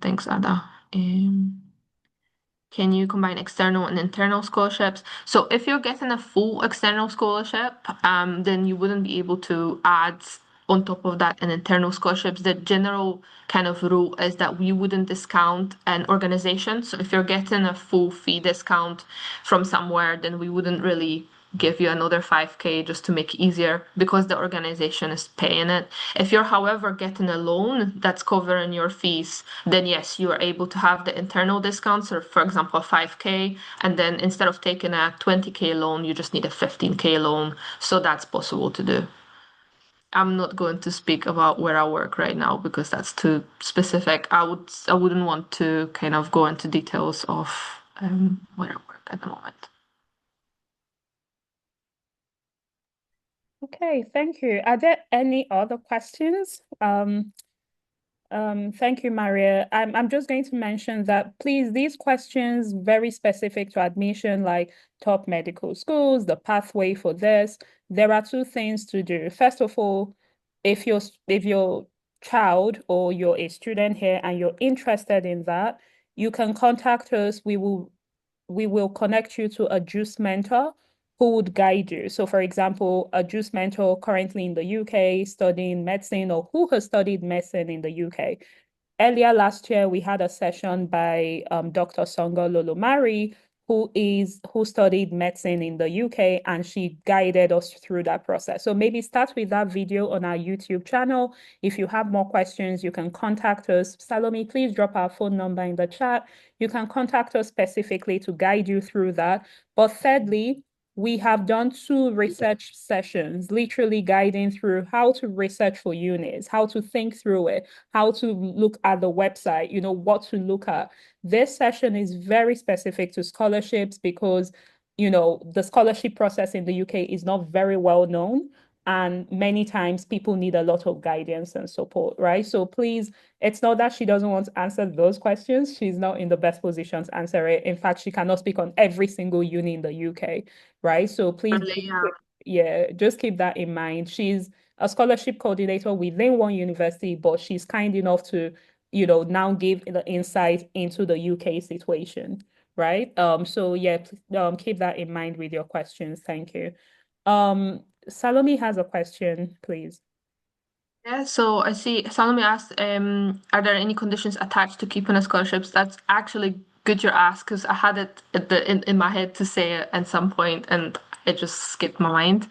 thanks, Ada. Can you combine external and internal scholarships? So if you're getting a full external scholarship, then you wouldn't be able to add on top of that an internal scholarships. The general kind of rule is that we wouldn't discount an organization. So if you're getting a full fee discount from somewhere, then we wouldn't really give you another 5K just to make it easier because the organization is paying it. If you're, however, getting a loan that's covering your fees, then yes, you are able to have the internal discounts, or for example, 5K, and then instead of taking a 20K loan, you just need a 15K loan. So that's possible to do. I'm not going to speak about where I work right now because that's too specific. I wouldn't want to kind of go into details of where I work at the moment. Okay, thank you. Are there any other questions? Thank you, Maria. I'm just going to mention that please, these questions very specific to admission, like top medical schools, the pathway for this. There are two things to do. First of all, if your child or you're a student here and you're interested in that, you can contact us. We will connect you to a JuCE mentor who would guide you. So, for example, a JuCE mentor currently in the UK studying medicine or who has studied medicine in the UK. Earlier last year, we had a session by Dr. Songa Lolomari, who studied medicine in the UK, and she guided us through that process. So maybe start with that video on our YouTube channel. If you have more questions, you can contact us. Salome, please drop our phone number in the chat. You can contact us specifically to guide you through that. But thirdly, we have done 2 research sessions, literally guiding through how to research for units, how to think through it, how to look at the website, what to look at. This session is very specific to scholarships because, the scholarship process in the UK is not very well known. And many times people need a lot of guidance and support, right? So please, it's not that she doesn't want to answer those questions. She's not in the best position to answer it. In fact, she cannot speak on every single uni in the UK, right? So please, Really, yeah, just keep that in mind. She's a scholarship coordinator within one university, but she's kind enough to, now give the insight into the UK situation, right? So yeah, keep that in mind with your questions. Thank you. Salome has a question, please. yeah, so I see Salome asked, are there any conditions attached to keeping a scholarships? That's actually good you asked because I had it in my head to say it at some point and it just skipped my mind.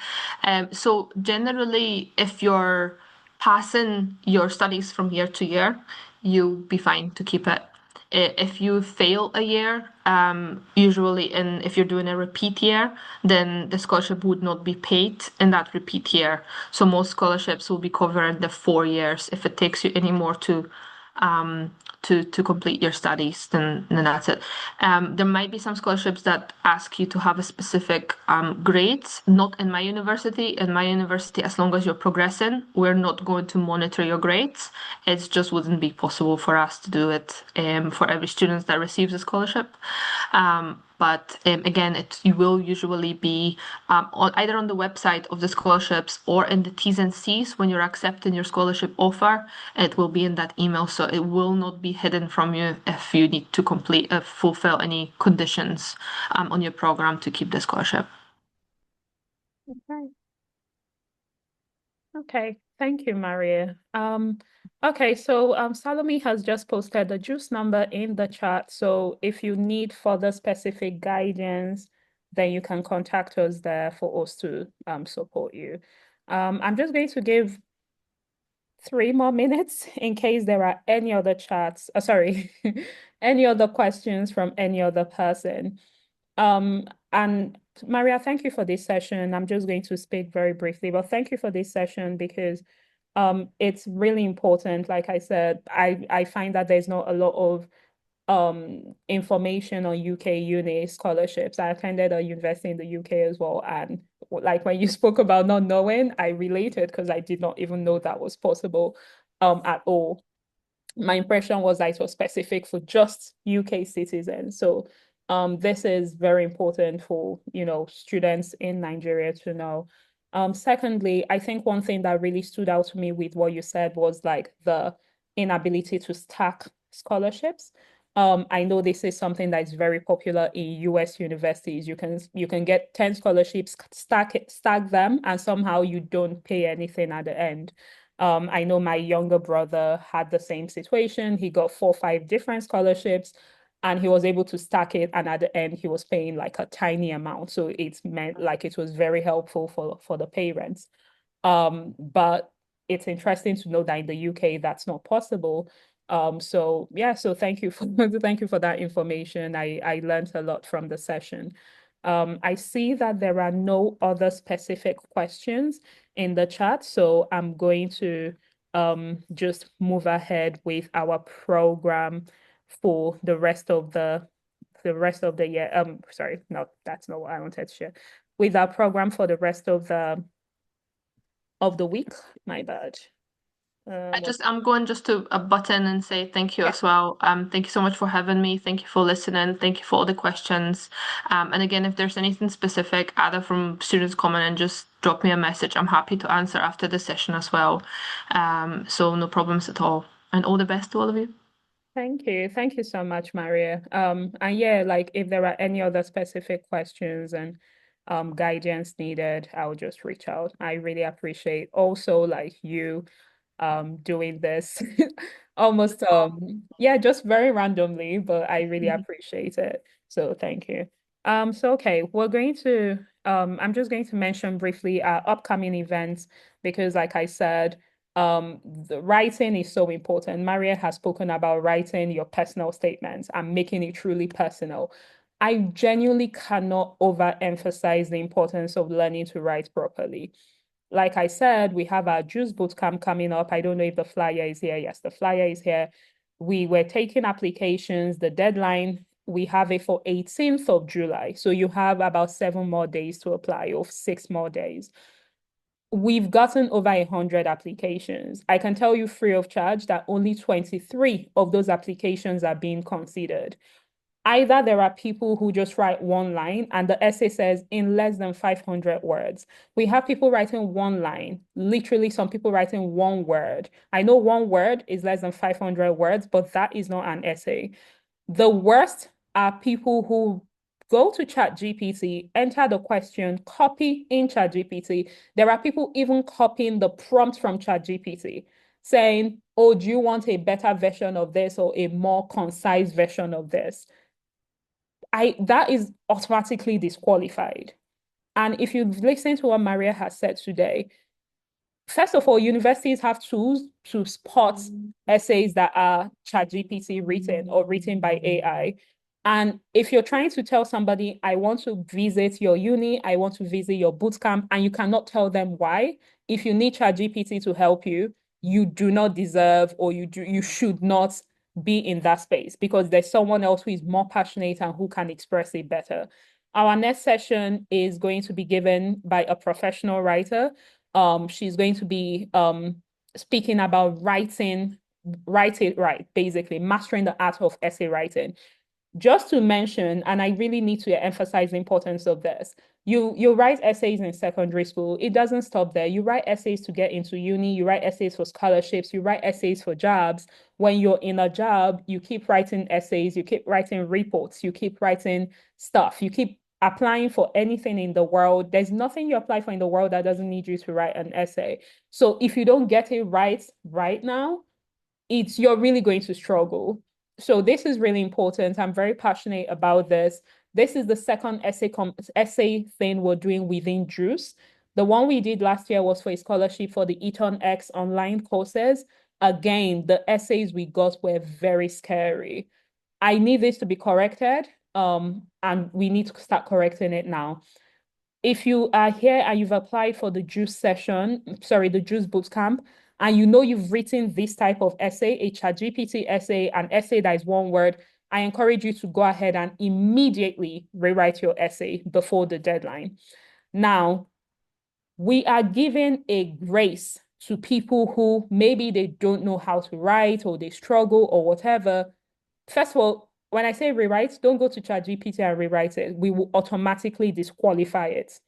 So generally, if you're passing your studies from year to year, you'll be fine to keep it. If you fail a year, usually if you're doing a repeat year, then the scholarship would not be paid in that repeat year. So most scholarships will be covering the 4 years. If it takes you any more um, to complete your studies, then that's it. There might be some scholarships that ask you to have a specific grades. Not in my university. In my university, as long as you're progressing, we're not going to monitor your grades. It just wouldn't be possible for us to do it for every student that receives a scholarship. But again, you will usually be either on the website of the scholarships or in the T's and C's when you're accepting your scholarship offer. It will be in that email, so it will not be hidden from you if you need to fulfill any conditions on your program to keep the scholarship. Okay. Okay, thank you, Maria. Okay, so Salome has just posted the JuCE number in the chat. So if you need further specific guidance, then you can contact us there for us to support you. I'm just going to give 3 more minutes in case there are any other chats. Sorry, any other questions from any other person. Um, and Maria, thank you for this session. I'm just going to speak very briefly, but thank you for this session because it's really important. Like I said, I find that there's not a lot of information on UK uni scholarships. I attended a university in the UK as well. And like when you spoke about not knowing, I related because I did not even know that was possible at all. My impression was that it was specific for just UK citizens. So this is very important for, students in Nigeria to know. Secondly, I think one thing that really stood out to me with what you said was like the inability to stack scholarships. I know this is something that is very popular in US universities. You can get 10 scholarships, stack them, and somehow you don't pay anything at the end. I know my younger brother had the same situation. He got 4 or 5 different scholarships and he was able to stack it. And at the end, he was paying like a tiny amount. So it meant like it was very helpful for the parents. But it's interesting to know that in the UK that's not possible. So yeah, so thank you for thank you for that information. I learned a lot from the session. I see that there are no other specific questions in the chat, so I'm going to just move ahead with our program for the rest of the year. Sorry, no, that's not what I wanted to share. With our program for the rest of the week. My bad. I'm going just to a button and say thank you Yeah, as well. Thank you so much for having me. Thank you for listening. Thank you for all the questions. And again, if there's anything specific, either from students coming and just drop me a message. I'm happy to answer after the session as well. So no problems at all. And all the best to all of you. thank you. Thank you so much, Maria. And yeah, like if there are any other specific questions and guidance needed, I'll just reach out. I really appreciate also like you doing this almost yeah, just very randomly, but I really appreciate it. So thank you. So okay, we're going to I'm just going to mention briefly our upcoming events because like I said, the writing is so important. Maria has spoken about writing your personal statements and making it truly personal. I genuinely cannot overemphasize the importance of learning to write properly. Like I said, we have our JuCE bootcamp coming up. I don't know if the flyer is here. Yes, the flyer is here. We were taking applications. The deadline, we have it for 18th of July. So you have about 7 more days to apply, or 6 more days. We've gotten over 100 applications. I can tell you free of charge that only 23 of those applications are being considered. Either there are people who just write one line and the essay says in less than 500 words. We have people writing one line, literally some people writing one word. I know one word is less than 500 words, but that is not an essay. The worst are people who go to ChatGPT, enter the question, copy in ChatGPT. There are people even copying the prompt from ChatGPT, saying, oh, do you want a better version of this or a more concise version of this? That is automatically disqualified. And if you listen to what Maria has said today, first of all, universities have tools to spot essays that are ChatGPT written or written by AI. And if you're trying to tell somebody, I want to visit your uni, I want to visit your bootcamp, and you cannot tell them why, if you need ChatGPT to help you, you do not deserve or you should not be in that space because there's someone else who is more passionate and who can express it better. Our next session is going to be given by a professional writer. She's going to be speaking about write it right, basically mastering the art of essay writing. Just to mention, and I really need to emphasize the importance of this. You write essays in secondary school. It doesn't stop there. You write essays to get into uni, you write essays for scholarships, you write essays for jobs. When you're in a job, you keep writing essays, you keep writing reports, you keep writing stuff, you keep applying for anything in the world. There's nothing you apply for in the world that doesn't need you to write an essay. So if you don't get it right now, you're really going to struggle. So this is really important. I'm very passionate about this. This is the second essay thing we're doing within JuCE. The one we did last year was for a scholarship for the Eton X online courses. Again, the essays we got were very scary. I need this to be corrected. and we need to start correcting it now. If you are here and you've applied for the JuCE session, sorry, the JuCE bootcamp, and you know you've written this type of essay, a ChatGPT essay, an essay that is one word, I encourage you to go ahead and immediately rewrite your essay before the deadline. Now, we are giving a grace to people who maybe they don't know how to write or they struggle or whatever. First of all, when I say rewrite, don't go to ChatGPT and rewrite it. We will automatically disqualify it.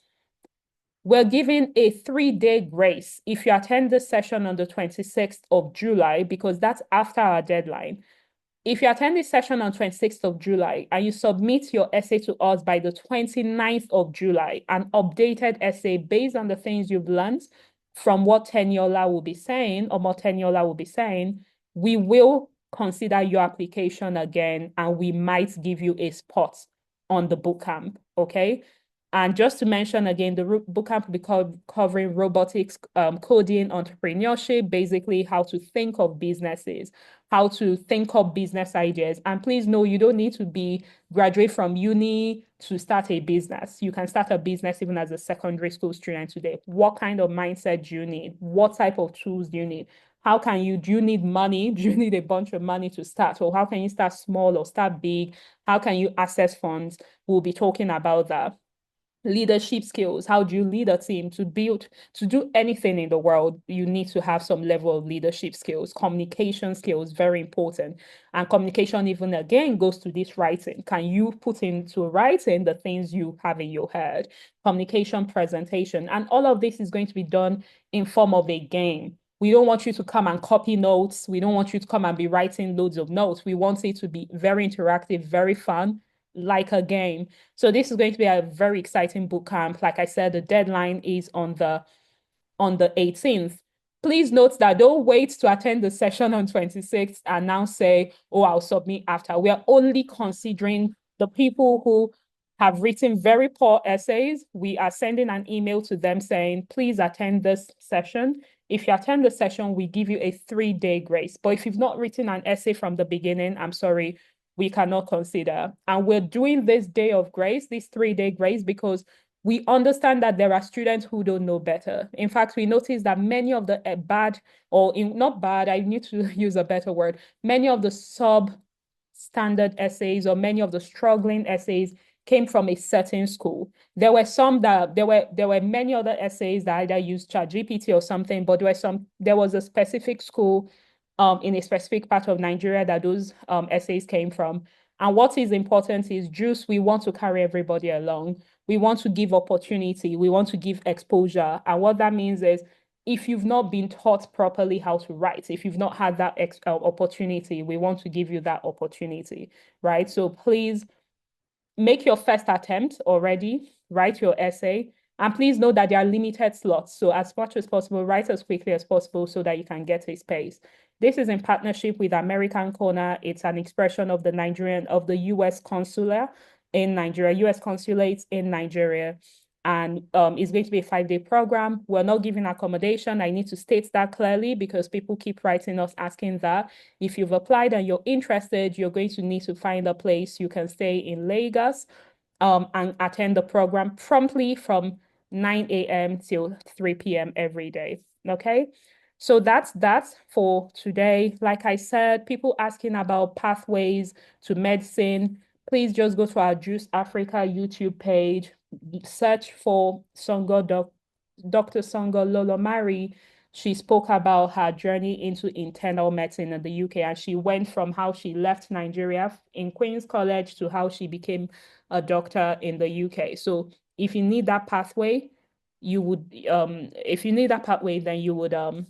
We're giving a 3-day grace if you attend the session on the 26th of July, because that's after our deadline. If you attend this session on 26th of July and you submit your essay to us by the 29th of July, an updated essay based on the things you've learned from what Teniola will be saying or what Teniola will be saying, we will consider your application again and we might give you a spot on the bootcamp, okay? And just to mention again, the bootcamp will be covering robotics, coding, entrepreneurship, basically how to think of businesses, how to think of business ideas. And please know you don't need to be graduate from uni to start a business. You can start a business even as a secondary school student today. What kind of mindset do you need? What type of tools do you need? Do you need money? Do you need a bunch of money to start? Or how can you start small or start big? How can you access funds? We'll be talking about that. Leadership skills. How do you lead a team? To do anything in the world, you need to have some level of leadership skills. Communication skills, very important. And communication even again goes to this writing. Can you put into writing the things you have in your head? Communication, presentation, and all of this is going to be done in form of a game. We don't want you to come and copy notes. We don't want you to come and be writing loads of notes. We want it to be very interactive, very fun, like a game. So this is going to be a very exciting boot camp. Like I said, the deadline is on the 18th. Please note that don't wait to attend the session on 26th and now say, oh, I'll submit after. We are only considering the people who have written very poor essays. We are sending an email to them saying, please attend this session. If you attend the session, we give you a 3-day grace. But if you've not written an essay from the beginning, I'm sorry, we cannot consider. And we're doing this day of grace, this 3-day grace, because we understand that there are students who don't know better. In fact, we notice that many of the not bad, I need to use a better word, many of the substandard essays or many of the struggling essays came from a certain school. There were many other essays that either used ChatGPT or something, but there was a specific school in a specific part of Nigeria that those essays came from. And what is important is JuCE, we want to carry everybody along. We want to give opportunity. We want to give exposure. And what that means is if you've not been taught properly how to write, if you've not had that opportunity, we want to give you that opportunity, right? So please make your first attempt already, write your essay, and please know that there are limited slots. So as much as possible, write as quickly as possible so that you can get a space. This is in partnership with American Corner. It's an expression of the US Consulate in Nigeria, US Consulates in Nigeria. And it's going to be a 5-day program. We're not giving accommodation. I need to state that clearly because people keep writing us asking that. If you've applied and you're interested, you're going to need to find a place you can stay in Lagos and attend the program promptly from 9 a.m. till 3 p.m. every day. Okay. So that's for today. Like I said, people asking about pathways to medicine, please just go to our JuCE Africa YouTube page, search for Dr. Songo Lolomari. She spoke about her journey into internal medicine in the UK, and she went from how she left Nigeria in Queen's College to how she became a doctor in the UK. So if you need that pathway, then you would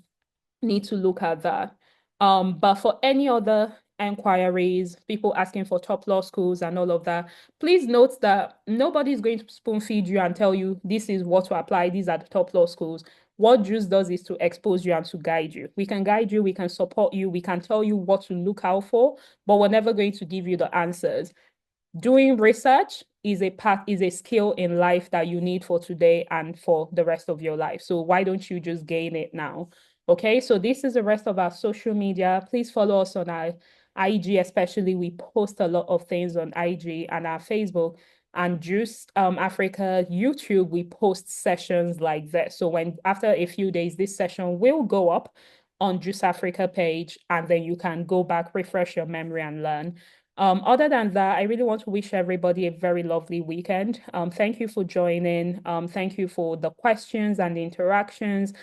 need to look at that. But for any other enquiries, people asking for top law schools and all of that, please note that nobody's going to spoon feed you and tell you this is what to apply, these are the top law schools. What JuCE does is to expose you and to guide you. We can guide you, we can support you, we can tell you what to look out for, but we're never going to give you the answers. Doing research is a skill in life that you need for today and for the rest of your life. So why don't you just gain it now? Okay, so this is the rest of our social media. Please follow us on IG especially, we post a lot of things on IG and our Facebook. And JuCE Africa YouTube, we post sessions like this. So when after a few days, this session will go up on JuCE Africa page, and then you can go back, refresh your memory, and learn. Other than that, I really want to wish everybody a very lovely weekend. Thank you for joining. Thank you for the questions and the interactions.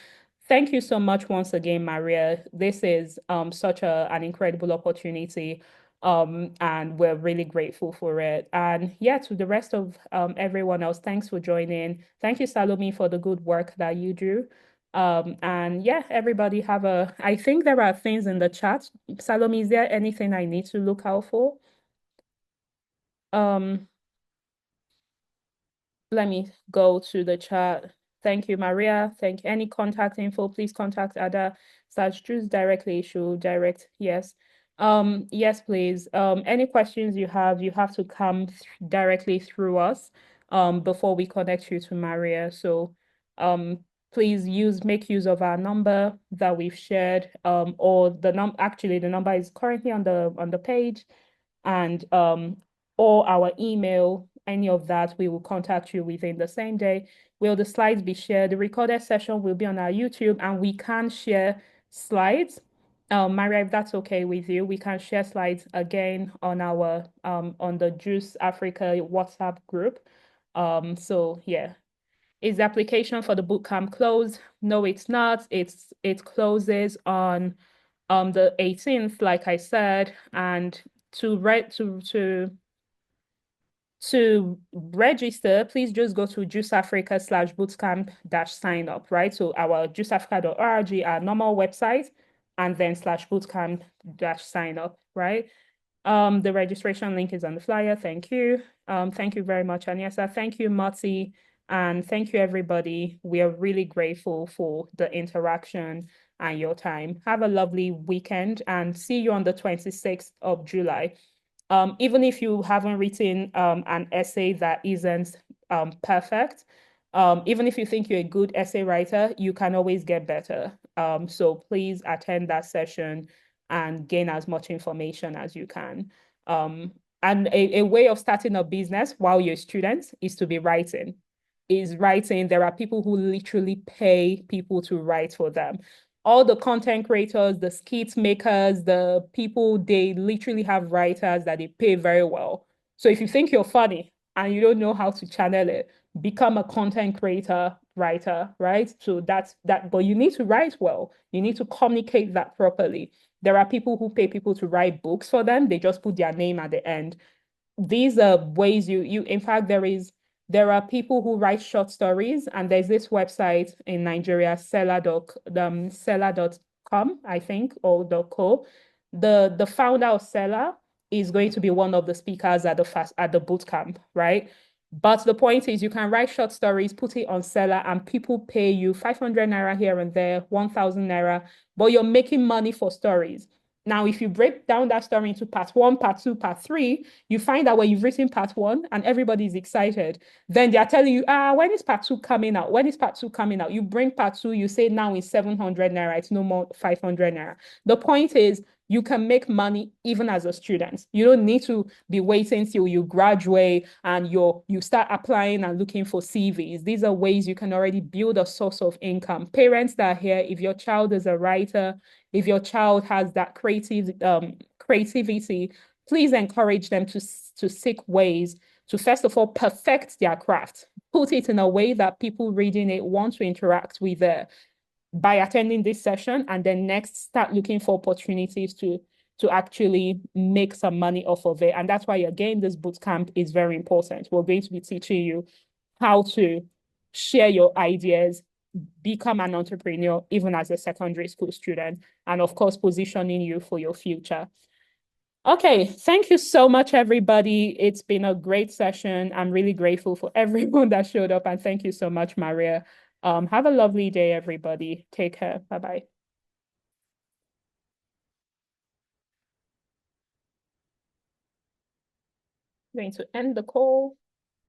Thank you so much once again, Maria. This is such an incredible opportunity. And we're really grateful for it. And yeah, to the rest of everyone else, thanks for joining. Thank you, Salome, for the good work that you do. And yeah, everybody have I think there are things in the chat. Salome, is there anything I need to look out for? Um, Let me go to the chat. Thank you, Maria. Thank you. Any contact info, please contact Ada /JuCE directly. She'll direct. Yes. Yes, please. Any questions you have to come directly through us before we connect you to Maria. So please make use of our number that we've shared. Or actually the number is currently on the page, and or our email, any of that, we will contact you within the same day. Will the slides be shared? The recorded session will be on our YouTube, and we can share slides. Maria, if that's okay with you, we can share slides again on our on the JuCE Africa WhatsApp group. So yeah. Is the application for the bootcamp closed? No, it's not. It closes on the 18th, like I said, and to read to register, please just go to JuCEAfrica /bootcamp sign up, right? So our juiceafrica.org, our normal website, and then /bootcamp sign up, right? The registration link is on the flyer. Thank you. Thank you very much, Aniesa. Thank you, Marty. And thank you, everybody. We are really grateful for the interaction and your time. Have a lovely weekend and see you on the 26th of July. Even if you haven't written an essay that isn't perfect, even if you think you're a good essay writer, you can always get better. So please attend that session and gain as much information as you can. And a way of starting a business while you're a student is to be writing. Is writing. There are people who literally pay people to write for them. All the content creators, the skit makers, the people, they literally have writers that they pay very well. So if you think you're funny and you don't know how to channel it, become a content creator, writer, right? So that's that, but you need to write well. You need to communicate that properly. There are people who pay people to write books for them. They just put their name at the end. These are ways in fact, there are people who write short stories, and there's this website in Nigeria, seller.com, I think, or .co. The founder of Seller is going to be one of the speakers at the boot camp, right? But the point is, you can write short stories, put it on Seller, and people pay you 500 naira here and there, 1,000 naira, but you're making money for stories. Now, if you break down that story into part one, part two, part three, you find that when you've written part one and everybody's excited, then they're telling you, when is part two coming out? When is part two coming out? You bring part two, you say now it's 700 naira, it's no more 500 naira. The point is, you can make money even as a student. You don't need to be waiting till you graduate and you start applying and looking for CVs. These are ways you can already build a source of income. Parents that are here, if your child is a writer, if your child has that creativity, please encourage them to seek ways to, first of all, perfect their craft, put it in a way that people reading it want to interact with it by attending this session, and then next start looking for opportunities to actually make some money off of it. And that's why, again, this bootcamp is very important. We're going to be teaching you how to share your ideas, become an entrepreneur, even as a secondary school student, and of course, positioning you for your future. Okay, thank you so much, everybody. It's been a great session. I'm really grateful for everyone that showed up, and thank you so much, Maria. Have a lovely day, everybody. Take care. Bye-bye. Going to end the call.